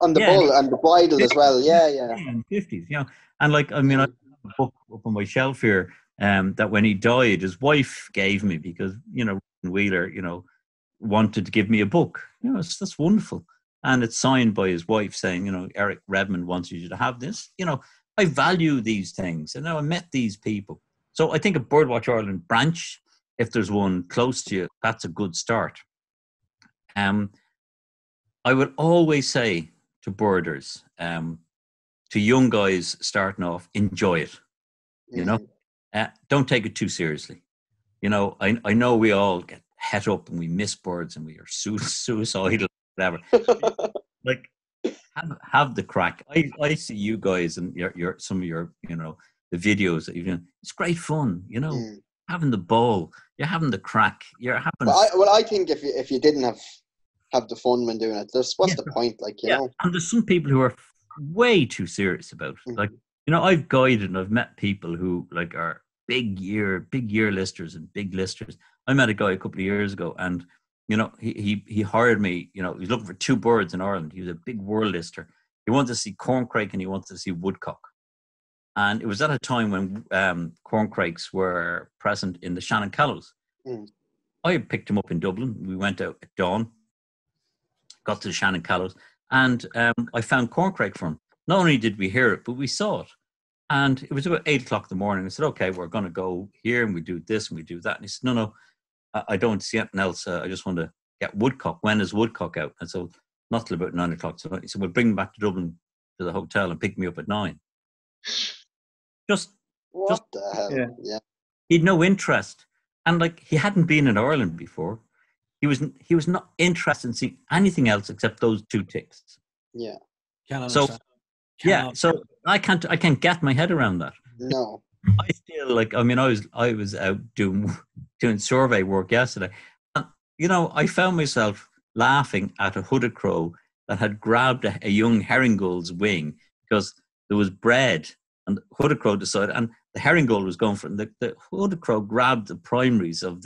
on the bull and the bridle as well. Yeah. In the 50s, and I have a book up on my shelf here that when he died, his wife gave me because Wheeler, wanted to give me a book. That's wonderful, and it's signed by his wife saying, Eric Redmond wants you to have this. I value these things, and now I met these people. So I think a Birdwatch Ireland branch, if there's one close to you, that's a good start. I would always say to birders, to young guys starting off, enjoy it. Don't take it too seriously. I know we all get het up and we miss birds and we are suicidal, whatever. Have the crack. I see you guys and your some of your the videos that you've done. It's great fun, having the ball, you're having the crack, you're having. I think if you didn't have the fun when doing it, what's the point? And there's some people who are way too serious about it. I've guided and I've met people who are big year listers and big listers. I met a guy a couple of years ago, and he hired me. He was looking for 2 birds in Ireland. He was a big world lister. He wanted to see corncrake and he wanted to see woodcock. And it was at a time when corncrakes were present in the Shannon Callows. I picked him up in Dublin. We went out at dawn, got to the Shannon Callows, and I found corncrake for him. Not only did we hear it, but we saw it. And it was about 8 o'clock in the morning. I said, okay, we're going to go here and we do this and we do that. And he said, no, I don't see anything else. I just want to get woodcock. When is woodcock out? And so not till about 9 o'clock. So he said, we'll bring him back to Dublin to the hotel and pick me up at 9. What the hell? Yeah. He'd no interest. And he hadn't been in Ireland before. He was not interested in seeing anything else except those 2 ticks. Yeah. So I can't get my head around that. No. I still I was out doing survey work yesterday. And, I found myself laughing at a hooded crow that had grabbed a young herring gull's wing because there was bread, and the hooded crow decided, and the herring gull was going for it. The hooded crow grabbed the primaries of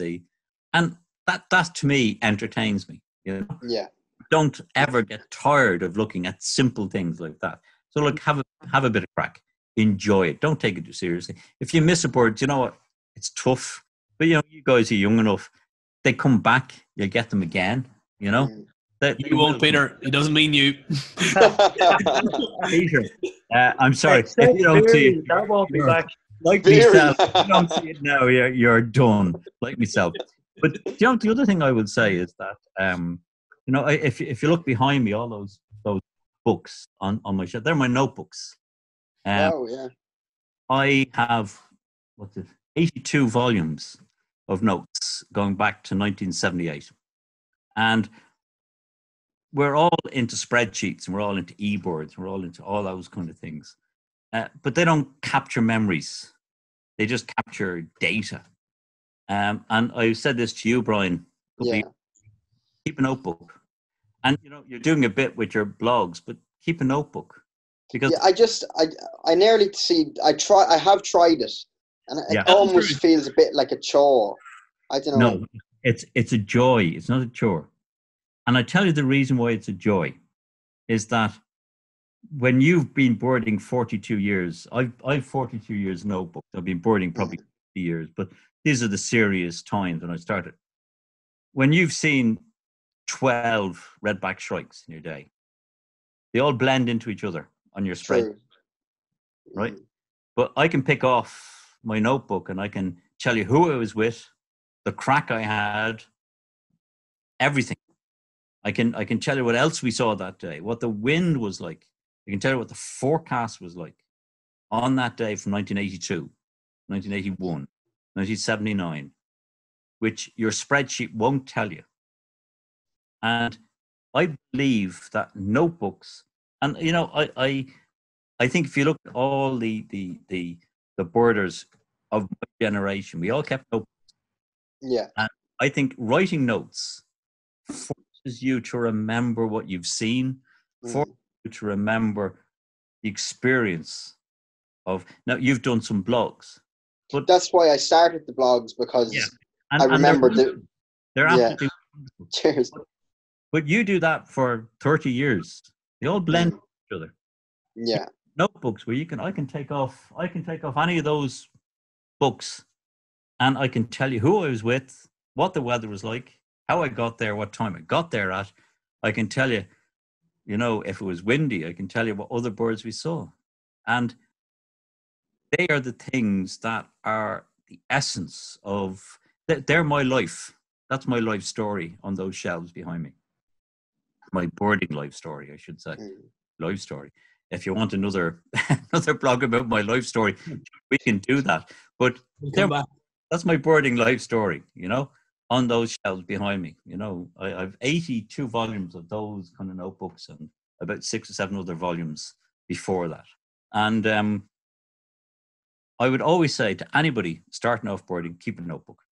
and that to me entertains me. Yeah. Don't ever get tired of looking at simple things like that. So have a bit of crack. Enjoy it. Don't take it too seriously. If you miss a bird, you know what? It's tough. But you guys are young enough. They come back, you'll get them again, That you won't, Peter. It doesn't mean you. Peter, I'm sorry. If you don't see it, that won't be back. Like myself, if you don't see it now, you're done. Like myself. But the other thing I would say is that if you look behind me, all those books on my shelf, they're my notebooks. Wow, yeah. I have 82 volumes of notes going back to 1978, and we're all into spreadsheets and we're all into e-boards. We're all into all those kind of things, but they don't capture memories. They just capture data. And I said this to you, Brian. Yeah. Keep a notebook, and you're doing a bit with your blogs, but keep a notebook because I nearly see. I have tried it, and it almost feels a bit like a chore. I don't know. No, it's a joy. It's not a chore. And I tell you the reason why it's a joy is that when you've been boarding 42 years, I've 42 years notebooks. I've been boarding probably 50 years, but these are the serious times when I started. When you've seen 12 redback shrikes in your day, they all blend into each other on your spread, right? But I can pick off my notebook and I can tell you who I was with, the crack I had, everything. I can tell you what else we saw that day, what the wind was like. I can tell you what the forecast was like on that day from 1982, 1981, 1979, which your spreadsheet won't tell you. And I believe that notebooks, and I think if you look at all the boarders of my generation, we all kept notebooks. Yeah. And I think writing notes forces you to remember what you've seen, forces you to remember the experience of. Now you've done some blogs, but that's why I started the blogs, because I remember they're absolutely wonderful. Cheers. But you do that for 30 years. They all blend with each other. Yeah. Notebooks where I can take off any of those books and I can tell you who I was with, what the weather was like, how I got there, what time I got there at. I can tell you, if it was windy, I can tell you what other birds we saw. And they are the things that are the essence of, they're my life. That's my life story on those shelves behind me. My boarding life story, I should say. Life story. If you want another blog about my life story, we can do that. But that's my boarding life story, on those shelves behind me. I've 82 volumes of those kind of notebooks and about 6 or 7 other volumes before that. And I would always say to anybody starting off boarding, keep a notebook,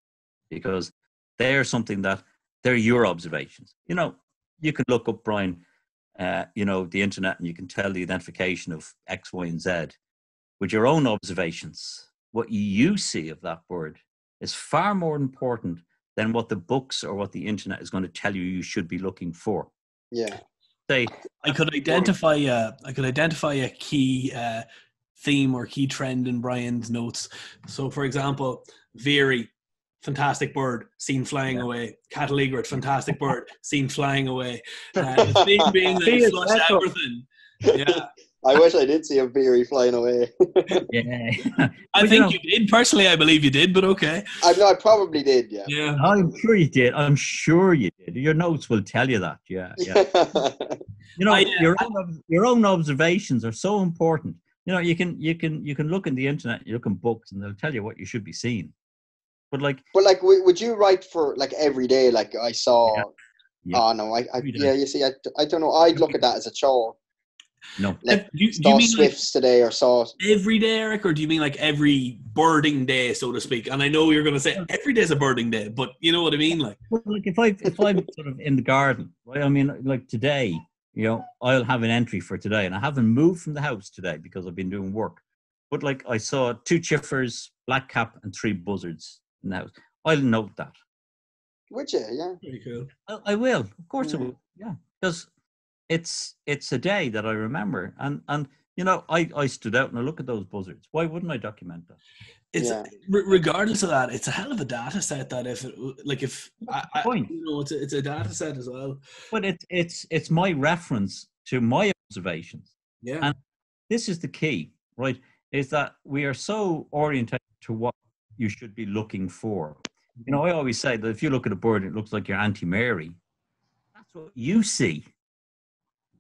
because they're something that they're your observations. You can look up, Brian, the internet, and you can tell the identification of X, Y, and Z with your own observations. What you see of that bird is far more important than what the books or what the internet is going to tell you should be looking for. Yeah. I could identify a key theme or key trend in Brian's notes. So, for example, Veery, fantastic bird, seen flying away. Cattle egret, fantastic bird, seen flying away. The theme being that he flushed everything. Yeah. I wish I did see a Veery flying away. Yeah. I think you did. Personally, I believe you did, but okay. I probably did, yeah. Yeah. I'm sure you did. Your notes will tell you that. Yeah. Your own observations are so important. You can look in the internet, you look in books, and they'll tell you what you should be seeing. But would you write for every day? Like I saw. Yeah. Oh no, you see, I don't know. I'd look at that as a chore. No. Do you mean Swifts today, or saw every day, Eric, or do you mean like every birding day, so to speak? And I know you're going to say every day is a birding day, but you know what I mean, like. Well, if I'm sort of in the garden, right? I mean, like today, I'll have an entry for today, and I haven't moved from the house today because I've been doing work. But I saw 2 chiffers, blackcap, and 3 buzzards in the house. I'll note that. Would you? Yeah. Very cool. I will, of course, I will. Yeah, because it's a day that I remember, and I stood out and I look at those buzzards. Why wouldn't I document that? It's regardless of that, it's a hell of a data set. That it's a data set as well. But it's my reference to my observations. Yeah, and this is the key, right? Is that we are so oriented to what you should be looking for. I always say that if you look at a bird, it looks like your Auntie Mary. That's what you see.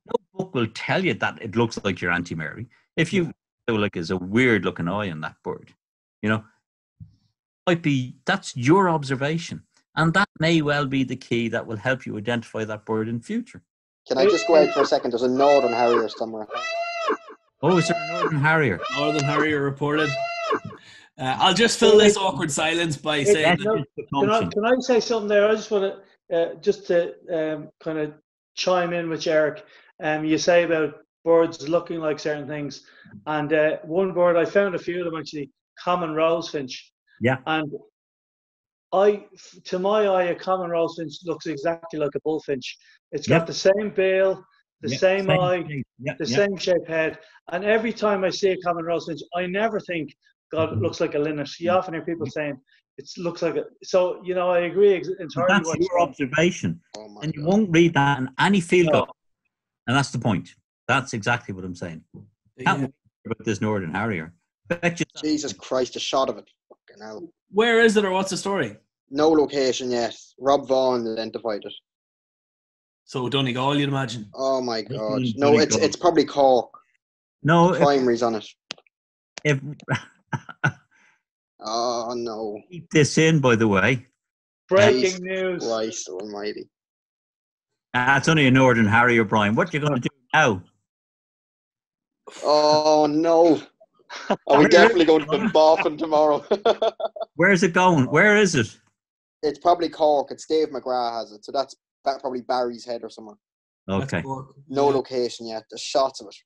No book will tell you that it looks like your Auntie Mary. If you like is a weird looking eye in that bird. You know, that's your observation, and that may well be the key that will help you identify that bird in future. Can I just go out for a second? There's a northern harrier somewhere. Oh, is there a northern harrier? Northern harrier reported. I'll just fill this awkward silence by saying, can I say something there? I just want to just to kind of chime in with Eric. You say about birds looking like certain things, and one bird, I found a few of them actually, common rosefinch. Yeah. And to my eye, a common rosefinch looks exactly like a bullfinch. It's got the same bill, the same eye, same shaped head. And every time I see a common rosefinch, I never think, God, it looks like a linnet. You often hear people saying it looks like it. So, you know, I agree entirely. That's your observation. And you won't read that in any field guide. And that's the point. That's exactly what I'm saying. Can't worry about this northern harrier. Jesus Christ, a shot of it. Fucking hell. Where is it, or what's the story? No location yet. Rob Vaughan identified it. So Donegal, you'd imagine. Oh my God. No, it's probably Cork. No. Primaries on it. If oh no. Keep this in, by the way. Breaking news. Christ almighty. It's only a northern harrier, Brian. What are you going to do now? Oh no. Are we definitely going to be boffing tomorrow? Where's it going? Where is it? It's probably Cork. It's Dave McGrath has it. So that's probably Barry's Head or somewhere. Okay. No location yet. The shots of it.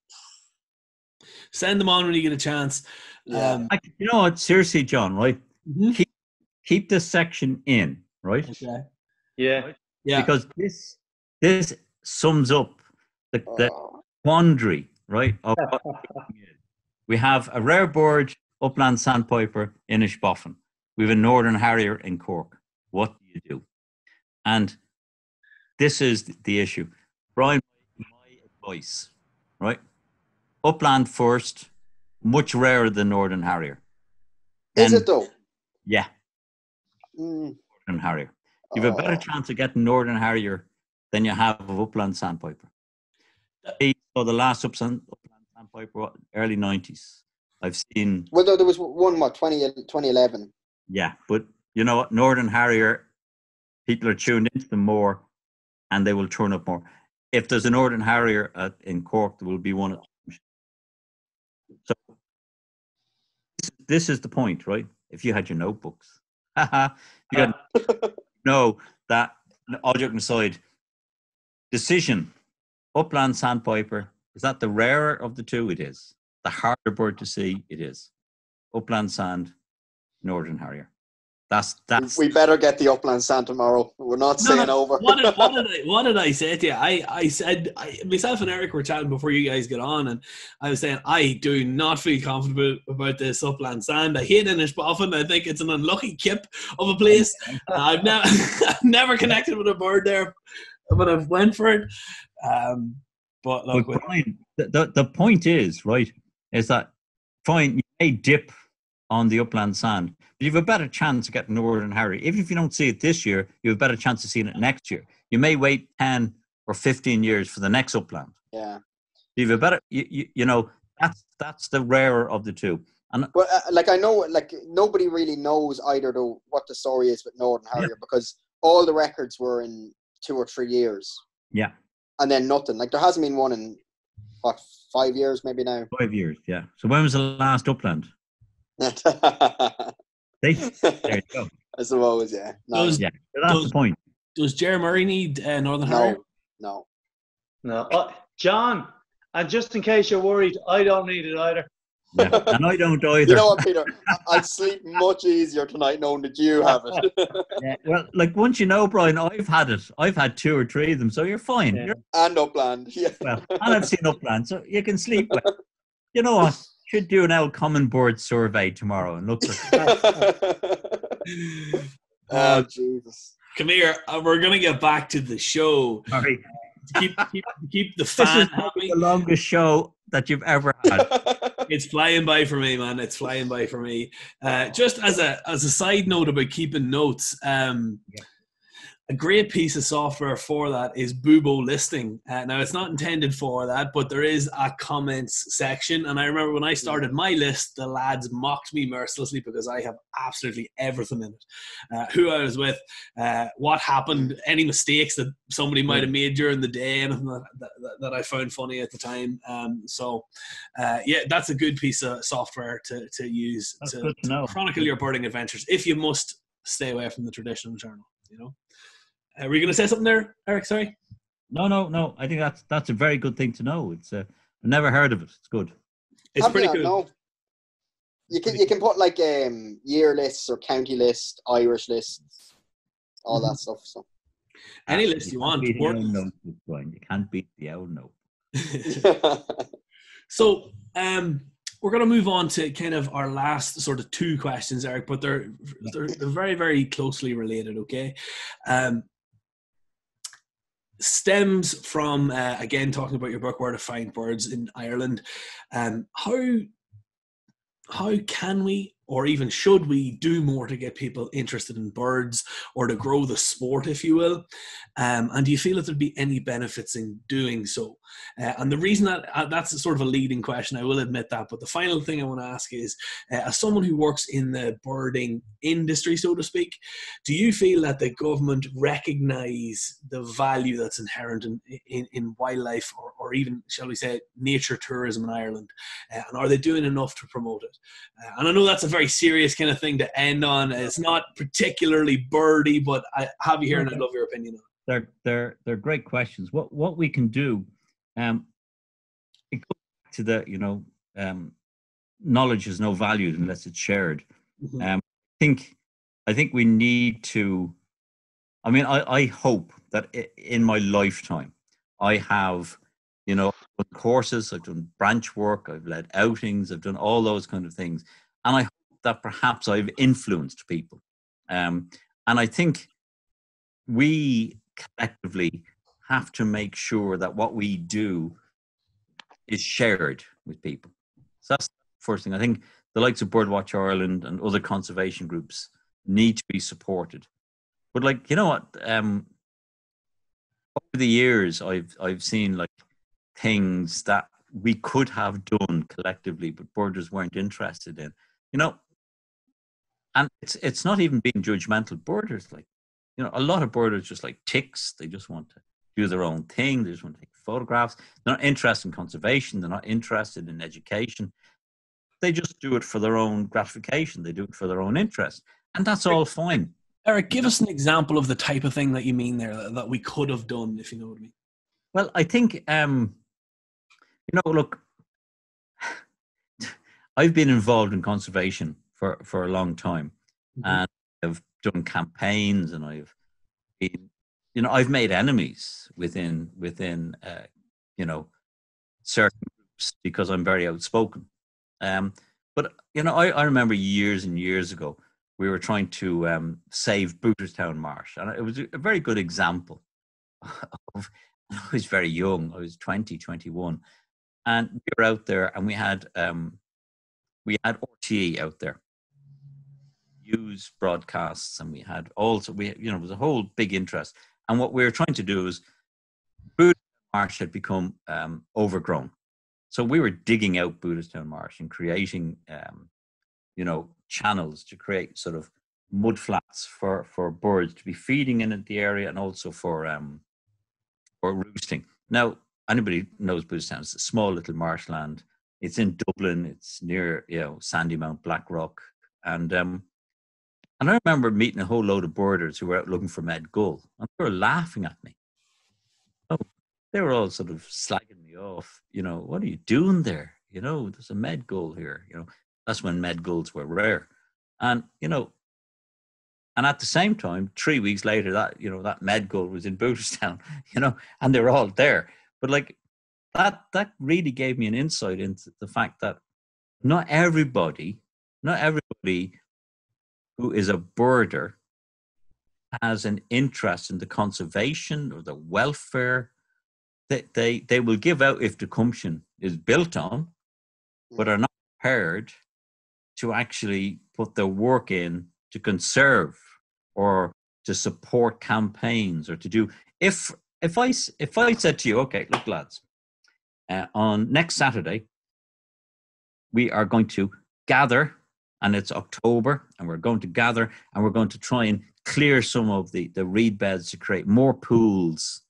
Send them on when you get a chance. Yeah. You know what? Seriously, John, right? Mm-hmm. Keep this section in, right? Okay. Yeah. Right? Yeah. Because this sums up the quandary, right? Of we have a rare bird, upland sandpiper in Inishbofin. We have a northern harrier in Cork. What do you do? And this is the issue. Brian, my advice, right? Upland first, much rarer than northern harrier. Is it though? Yeah. Northern harrier. You have a better chance of getting northern harrier than you have of upland sandpiper. So the last upland sandpiper, early 90s. I've seen. Well, there was one, 2011. Yeah, but you know what? Northern harrier, people are tuned into them more, and they will turn up more. If there's a northern harrier in Cork, there will be one. So this is the point, right? If you had your notebooks, you know that. All joking aside, decision. Upland sandpiper, is that the rarer of the two? It is. The harder bird to see, it is. Upland sand, northern harrier. That's. We better get the upland sand tomorrow. We're not staying over. What did I say to you? I said, myself and Eric were chatting before you guys get on, and I was saying I do not feel confident about this upland sand. I hate Inishbofin. I think it's an unlucky kip of a place. I've never connected with a bird there, but I've went for it. But look, Brian, the point is, right, is that fine, you may dip on the upland sand, but you have a better chance of getting northern harrier. Even if you don't see it this year, you have a better chance of seeing it next year. You may wait 10 or 15 years for the next upland. Yeah. You have a better, you know, that's the rarer of the two. And well, I know, nobody really knows either what the story is with northern harrier because all the records were in 2 or 3 years. Yeah. And then nothing. There hasn't been one in, 5 years maybe now? 5 years, yeah. So when was the last upland? There you go. I suppose, yeah. That's the point. Does Jerry Murray need northern harrier? No. John, and just in case you're worried, I don't need it either. Yeah, and I don't either. You know what, Peter? I'd sleep much easier tonight knowing that you have it. Yeah, well, once you know, Brian, I've had it. I've had 2 or 3 of them, so you're fine. Yeah. And upland, yeah. Well, and I've seen upland, so you can sleep well. You know what? Should do an old common board survey tomorrow and look for Oh, Jesus. Come here. We're going to get back to the show. Sorry. Keep the fan happy. The longest show that you've ever had. It's flying by for me, man. It's flying by for me. Just as a side note about keeping notes, I A great piece of software for that is Bubo Listing. Now, it's not intended for that, but there is a comments section. And I remember when I started my list, the lads mocked me mercilessly because I have absolutely everything in it. Who I was with, what happened, any mistakes that somebody might have made during the day, anything that I found funny at the time. Yeah, that's a good piece of software to use to chronicle your birding adventures, if you must stay away from the traditional journal, you know. Were you going to say something there, Eric? Sorry. No. I think that's a very good thing to know. It's I've never heard of it. It's good. It's pretty good. No. You can put like year lists or county list, Irish lists, all that stuff. So any list you want. You can't beat the owl note. So we're going to move on to kind of our last sort of two questions, Eric, but they're very, very closely related, okay? Stems from, again, talking about your book, Where to Find Birds in Ireland. How can we, or even should we, do more to get people interested in birds or to grow the sport, if you will? And do you feel that there'd be any benefits in doing so? And the reason that's a sort of a leading question, I will admit that. But the final thing I want to ask is, as someone who works in the birding industry, so to speak, do you feel that the government recognise the value that's inherent in wildlife or even, shall we say, nature tourism in Ireland? And are they doing enough to promote it? And I know that's a very serious kind of thing to end on. It's not particularly birdy, but I have you here and I'd love your opinion on it. They're great questions. What we can do, it goes back to the, knowledge is no value unless it's shared. Mm-hmm. I think we need to, I hope that in my lifetime, I have, courses, I've done branch work, I've led outings, I've done all those kind of things. And I hope that perhaps I've influenced people. And I think we collectively have to make sure that what we do is shared with people. So that's the first thing. I think the likes of Birdwatch Ireland and other conservation groups need to be supported. But over the years, I've seen things that we could have done collectively, but birders weren't interested in, and it's not even being judgmental. Birders, a lot of birders just like ticks. They just want to do their own thing. They just want to take photographs. They're not interested in conservation. They're not interested in education. They just do it for their own gratification. They do it for their own interest. And that's all fine. Eric, give us an example of the type of thing that you mean there that we could have done, if you know what I mean. Well, I think, look, I've been involved in conservation for a long time. Mm-hmm. And I've done campaigns and I've been, I've made enemies within certain groups because I'm very outspoken. But I remember years and years ago, we were trying to save Booterstown Marsh. And it was a very good example of, I was very young. I was 20, 21. And we were out there and we had RTE out there, use broadcasts, and it was a whole big interest. And what we were trying to do is, Booterstown Marsh had become overgrown. So we were digging out Booterstown Marsh and creating, channels to create sort of mud flats for birds to be feeding in the area and also for roosting. Now, anybody knows Booterstown. It's a small little marshland. It's in Dublin. It's near, Sandymount, Blackrock. And I remember meeting a whole load of birders who were out looking for Med Gull. And they were laughing at me. Oh, they were all sort of slagging me off. What are you doing there? There's a Med Gull here. That's when Med Gulls were rare. And, and at the same time, 3 weeks later, that Med Gull was in Booterstown, and they were all there. But that really gave me an insight into the fact that not everybody who is a birder has an interest in the conservation or the welfare. They will give out if the consumption is built on, but are not prepared to actually put their work in to conserve or to support campaigns or to do. If I said to you, okay, look, lads, on next Saturday, we are going to gather, and it's October, and we're going to gather, and we're going to try and clear some of the reed beds to create more pools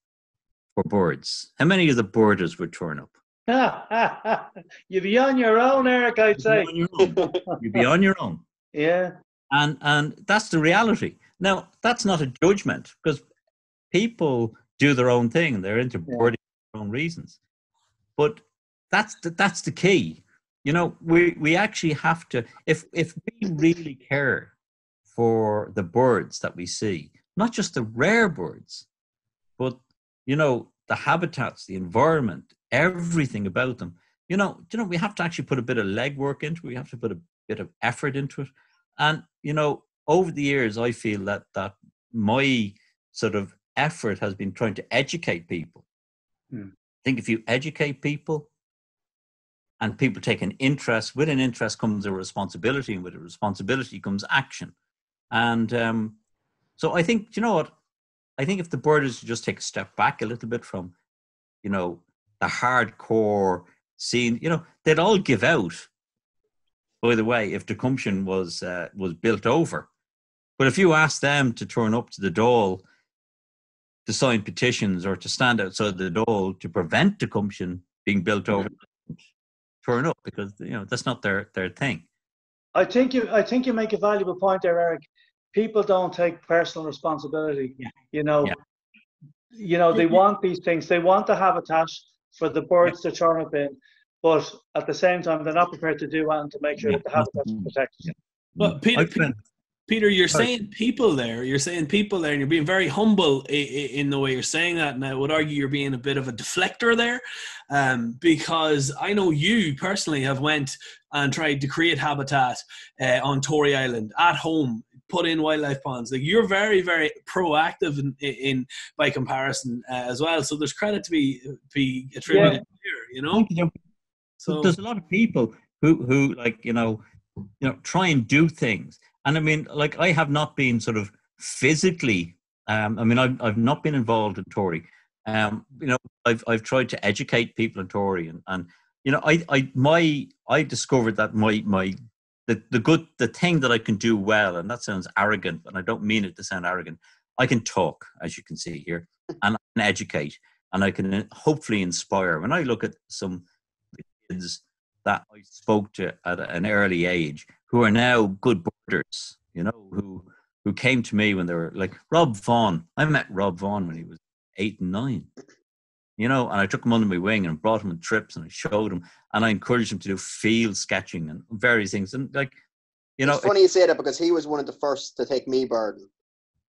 for birds. How many of the birders would turn up? You'd be on your own, Eric, I'd say. You'd be on your own. Yeah. And that's the reality. Now, that's not a judgment, because people do their own thing. They're into birding for their own reasons. But that's the key. You know, we actually have to, if we really care for the birds that we see, not just the rare birds, but, you know, the habitats, the environment, everything about them, you know, we have to actually put a bit of legwork into it. We have to put a bit of effort into it. And, you know, over the years, I feel that my sort of effort has been trying to educate people. I think if you educate people, and people take an interest, with an interest comes a responsibility, and with a responsibility comes action. And so I think, you know what? I think if the birders just take a step back a little bit from, you know, the hardcore scene, you know, they'd all give out, by the way, if Tecumseh was built over. But if you ask them to turn up to the Dáil to sign petitions or to stand outside the Dáil to prevent Tecumseh being built over, turn up, because, you know, that's not their thing. I think you make a valuable point there, Eric. People don't take personal responsibility. You know, they want these things. They want the habitat for the birds to turn up in, but at the same time, they're not prepared to do anything to make sure that the habitat is protected. But Peter, you're saying people there. You're saying people there, and you're being very humble in the way you're saying that. And I would argue you're being a bit of a deflector there, because I know you personally have went and tried to create habitat on Tory Island at home, put in wildlife ponds. Like, you're very, very proactive in by comparison as well. So there's credit to be attributed here. You know. So there's a lot of people who like you know try and do things. And I mean, like, I have not been sort of physically, I mean, I've not been involved in Tory. You know, I've tried to educate people in Tory, and you know, I discovered that the thing that I can do well, and that sounds arrogant, and I don't mean it to sound arrogant. I can talk, as you can see here, and I can educate, and I can hopefully inspire. When I look at some kids that I spoke to at an early age, who are now good birders, you know, who came to me when they were like Rob Vaughan. I met Rob Vaughan when he was 8 and 9, you know, and I took him under my wing and brought him on trips, and I showed him, and I encouraged him to do field sketching and various things. And like, you know, it's funny you say that, because he was one of the first to take me birding.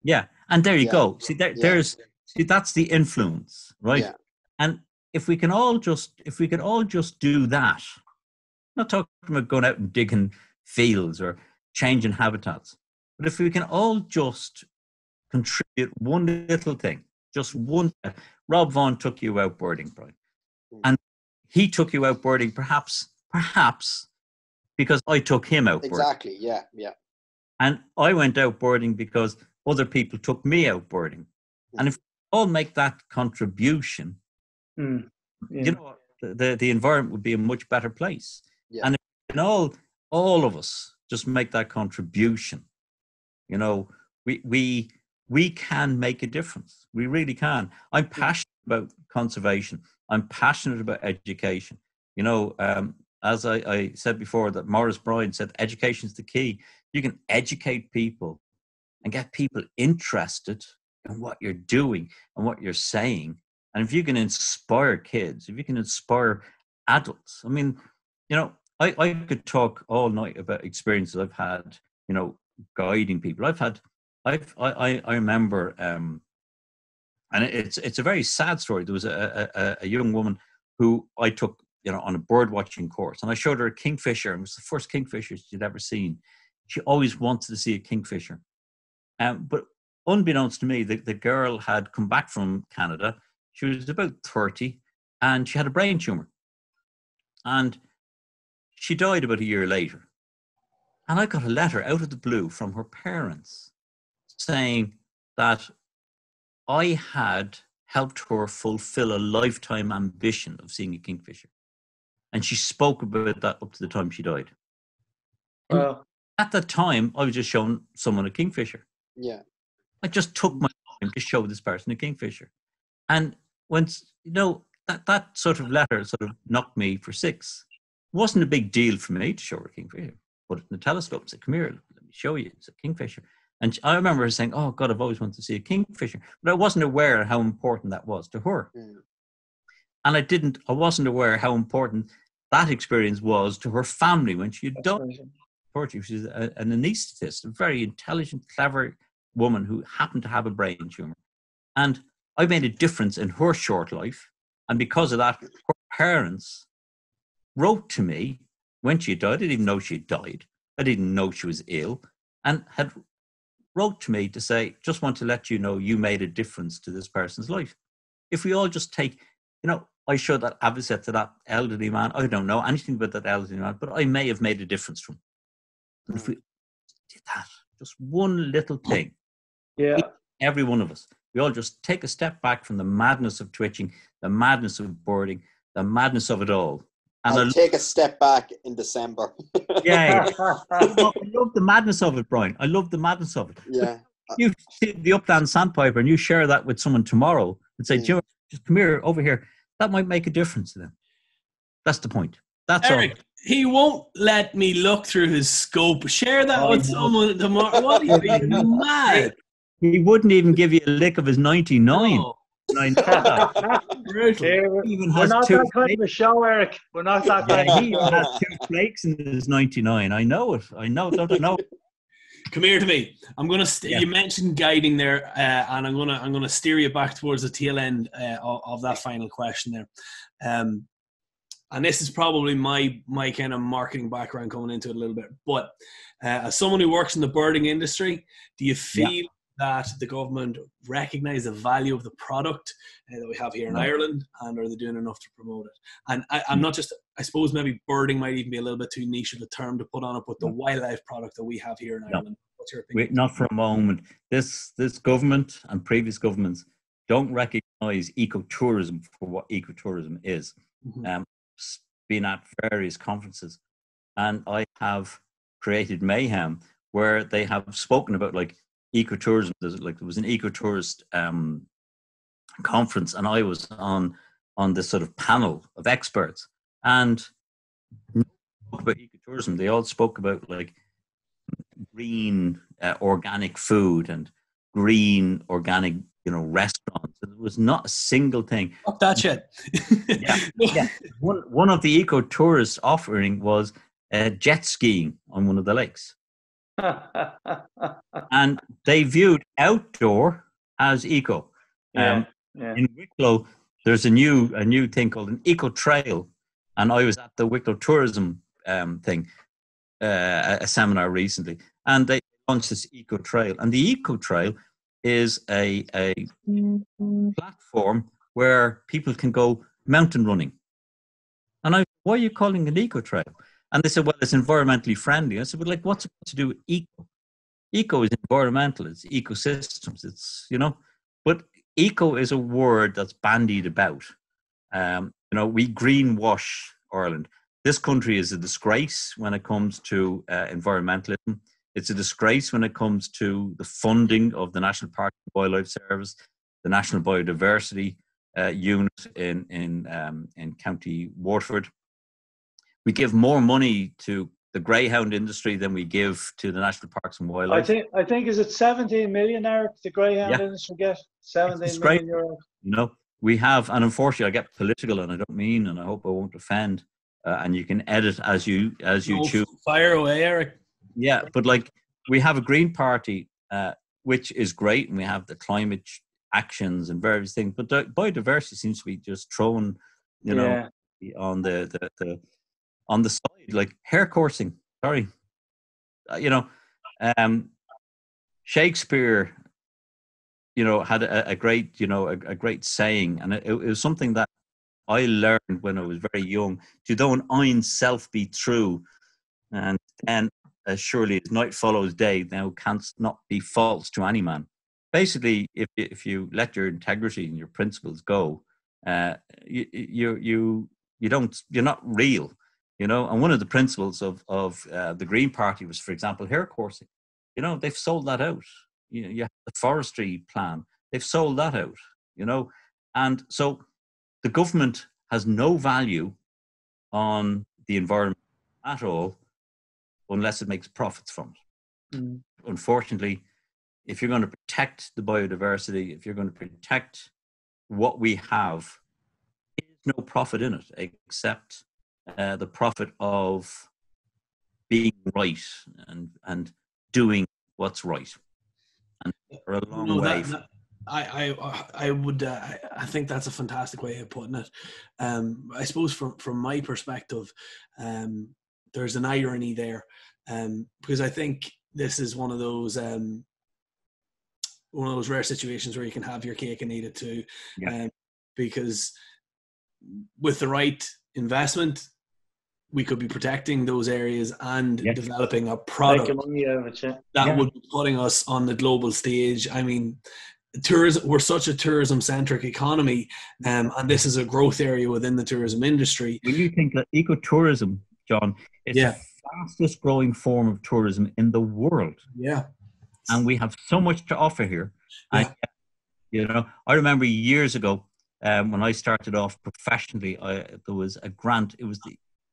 Yeah, and there you go. See, that's the influence, right? Yeah. And if we could all just do that, I'm not talking about going out and digging fields or changing habitats, but if we can all just contribute one little thing, just one. Rob Vaughan took you out birding, Brian, and he took you out birding perhaps because I took him out birding. Exactly, yeah. And I went out birding because other people took me out birding. And if we all make that contribution, you know, the environment would be a much better place. Yeah. And if we can all of us just make that contribution, you know, we can make a difference. We really can. I'm passionate about conservation. I'm passionate about education. You know, as I said before, that Morris Bryant said, education is the key. You can educate people and get people interested in what you're doing and what you're saying. And if you can inspire kids, if you can inspire adults, I mean, you know, I could talk all night about experiences I've had, you know, guiding people. I remember, and it's a very sad story. There was a young woman who I took, you know, on a bird watching course, and I showed her a kingfisher, and it was the first kingfisher she'd ever seen. She always wanted to see a kingfisher. But unbeknownst to me, the girl had come back from Canada. She was about 30, and she had a brain tumor. And she died about a year later. And I got a letter out of the blue from her parents saying, that I had helped her fulfill a lifetime ambition of seeing a kingfisher. And she spoke about that up to the time she died. Well, at that time, I was just showing someone a kingfisher. Yeah. I just took my time to show this person a kingfisher. And once, that sort of letter sort of knocked me for six. It wasn't a big deal for me to show her a kingfisher. Put it in the telescope and say, come here, let me show you. It's a kingfisher. And I remember her saying, oh, God, I've always wanted to see a kingfisher. But I wasn't aware how important that was to her. Mm. And I wasn't aware how important that experience was to her family when she had died. She was an anaesthetist, a very intelligent, clever woman who happened to have a brain tumor. And I made a difference in her short life. And because of that, her parents wrote to me when she died. I didn't even know she had died. I didn't know she was ill. And had wrote to me to say, just want to let you know you made a difference to this person's life. If we all just take, I showed that avocet to that elderly man. I don't know anything about that elderly man, but I may have made a difference to him. And if we did that, just one little thing, every one of us, we all just take a step back from the madness of twitching, the madness of boarding, the madness of it all. And I'll take a step back in December. Yeah. I love the madness of it, Brian. I love the madness of it. Yeah. You see the Upland Sandpiper and you share that with someone tomorrow and say, Joe, just come here, over here. That might make a difference to them. That's the point. That's Eric, all. He won't let me look through his scope. Share that with someone tomorrow. What are you mad? He wouldn't even give you a lick of his 99. No. I know that. Brutal. We're not that kind of a show, Eric. We're not that kind of a He show. has 2 flakes in his 99. I know it. I know. Don't I know? Come here to me. I'm gonna. You mentioned guiding there, and I'm gonna steer you back towards the tail end of that final question there. And this is probably my kind of marketing background coming into it a little bit. But as someone who works in the birding industry, do you feel that the government recognise the value of the product that we have here in Ireland, and are they doing enough to promote it? And I'm not just, I suppose maybe birding might even be a little bit too niche of a term to put on it, but the wildlife product that we have here in Ireland. What's your opinion? Not for a moment. This government and previous governments don't recognise ecotourism for what ecotourism is. Mm-hmm. Been at various conferences, and I have created mayhem where they have spoken about like ecotourism. There was an ecotourist conference, and I was on this sort of panel of experts, and about ecotourism. They all spoke about like green organic food and green organic restaurants. There was not a single thing. Fuck that shit. Yeah. One of the eco-tourist offering was jet skiing on one of the lakes. And they viewed outdoor as eco. In Wicklow, there's a new thing called an eco trail. And I was at the Wicklow tourism thing, a seminar recently, and they launched this eco trail. And the eco trail is a platform where people can go mountain running. And why are you calling it an eco trail? And they said, well, it's environmentally friendly. I said, well, like, what's it got to do with eco? Eco is environmental, it's ecosystems, it's, but eco is a word that's bandied about. We greenwash Ireland. This country is a disgrace when it comes to environmentalism. It's a disgrace when it comes to the funding of the National Park and Wildlife Service, the National Biodiversity Unit in County Waterford. We give more money to the greyhound industry than we give to the National Parks and Wildlife. I think is it 17 million, Eric, the greyhound industry get? 17 million euros. We have, and unfortunately I get political, and I don't mean, and I hope I won't offend, and you can edit as you choose. Fire away, Eric. Yeah, but like we have a Green Party, which is great, and we have the climate actions and various things. But the biodiversity seems to be just thrown, on the side, like hair coursing. Sorry, Shakespeare, had a great saying, and it was something that I learned when I was very young. To though an own self be true, and then as surely as night follows day, thou canst not be false to any man. basically, if you let your integrity and your principles go, you're not real, you know. And one of the principles of the Green Party was, for example, hair coursing. You know, they've sold that out. You have the forestry plan. They've sold that out, you know. And so the government has no value on the environment at all unless it makes profits from it. Mm. Unfortunately, if you're going to protect the biodiversity, if you're going to protect what we have, there's no profit in it except the profit of being right and doing what's right. And we're a long way from I think that's a fantastic way of putting it. I suppose from my perspective, there's an irony there, because I think this is one of those rare situations where you can have your cake and eat it too. Yeah. Because with the right investment, we could be protecting those areas and developing a product that would be putting us on the global stage. I mean, tourism, we're such a tourism-centric economy, and this is a growth area within the tourism industry. When you think that ecotourism, John, is the fastest growing form of tourism in the world. Yeah. And we have so much to offer here. Yeah. And, you know, I remember years ago when I started off professionally, there was a grant. It was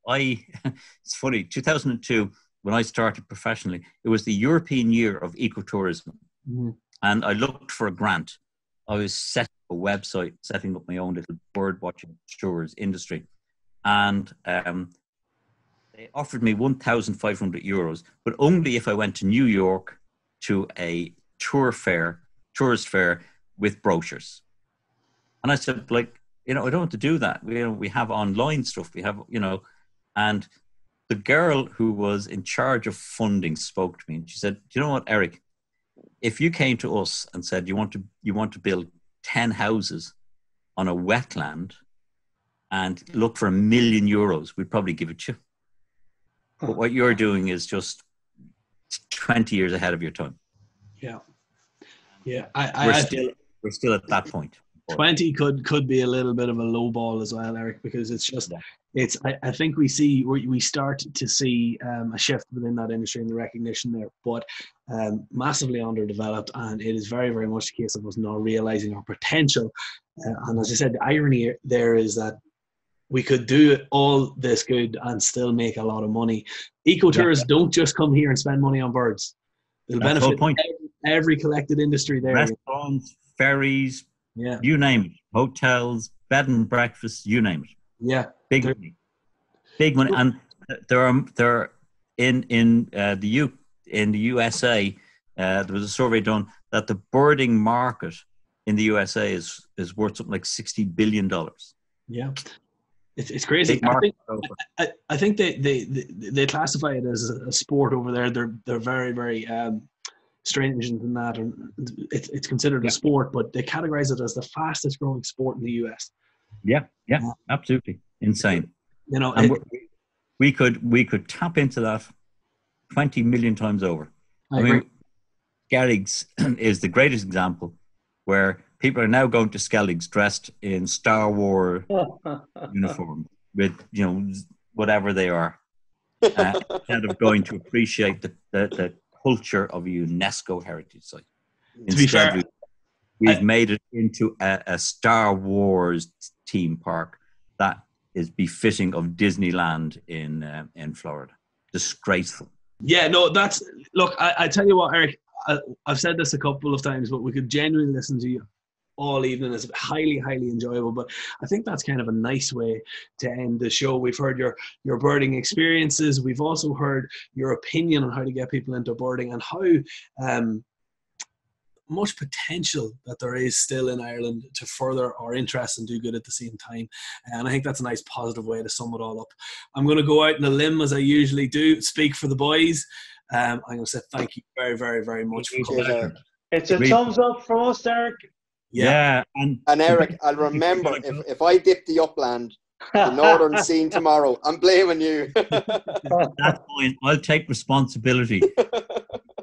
it's funny, 2002, when I started professionally, it was the European Year of Ecotourism. Mm-hmm. And I looked for a grant. I was setting up a website, setting up my own little bird watching tours industry. And they offered me €1,500, but only if I went to New York to a tourist fair with brochures. And I said, like, you know, I don't want to do that. We have online stuff. We have, you know, and the girl who was in charge of funding spoke to me and she said, do you know what, Eric, if you came to us and said you want to build 10 houses on a wetland and look for €1 million, we'd probably give it to you. But what you're doing is just 20 years ahead of your time. Yeah. Yeah. We're still at that point. 20 could be a little bit of a low ball as well, Eric, because it's just, I think we start to see a shift within that industry and the recognition there, but massively underdeveloped, and it is very, very much the case of us not realizing our potential. And as I said, the irony there is that we could do all this good and still make a lot of money. Ecotourists don't just come here and spend money on birds. They'll benefit every collected industry there. Restaurants, ferries, you name it. Hotels, bed and breakfast, you name it. Yeah. Big money. And there are in the USA, there was a survey done that the birding market in the USA is worth something like $60 billion. Yeah. It's crazy. I think they classify it as a sport over there. They're very, very stringent in that, and it's considered a sport, but they categorize it as the fastest growing sport in the US. Yeah, absolutely insane. You know, and we could tap into that 20 million times over. I mean, Skelligs is the greatest example where people are now going to Skelligs dressed in Star Wars uniform with, you know, whatever they are, instead of going to appreciate the culture of a UNESCO heritage site. Instead, we've made it into a Star Wars theme park that is befitting of Disneyland in Florida. Disgraceful. Yeah, no, look, I tell you what, Eric, I've said this a couple of times, but we could genuinely listen to you all evening. It's highly, highly enjoyable, but I think that's kind of a nice way to end the show. We've heard your birding experiences. We've also heard your opinion on how to get people into birding and how much potential that there is still in Ireland to further our interest and do good at the same time. And I think that's a nice positive way to sum it all up. I'm going to go out on a limb, as I usually do, speak for the boys. I'm going to say thank you very, very, very much for coming. It's a thumbs up from us, Eric. Yeah. And Eric, I'll remember, if I dip the upland, the northern scene tomorrow, I'm blaming you. That's fine. I'll take responsibility.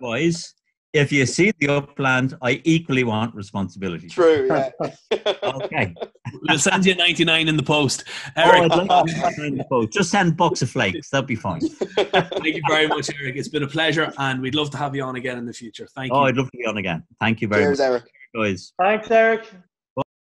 Boys, if you see the upland, I equally want responsibility. True, yeah. Okay. We'll send you 99 in the post. Eric, I'd like to in the post. Just send box of flakes. That'd be fine. thank you very much, Eric. It's been a pleasure, and we'd love to have you on again in the future. Thank you. I'd love to be on again. Thank you very much. Cheers, Eric. Guys. Thanks, Eric.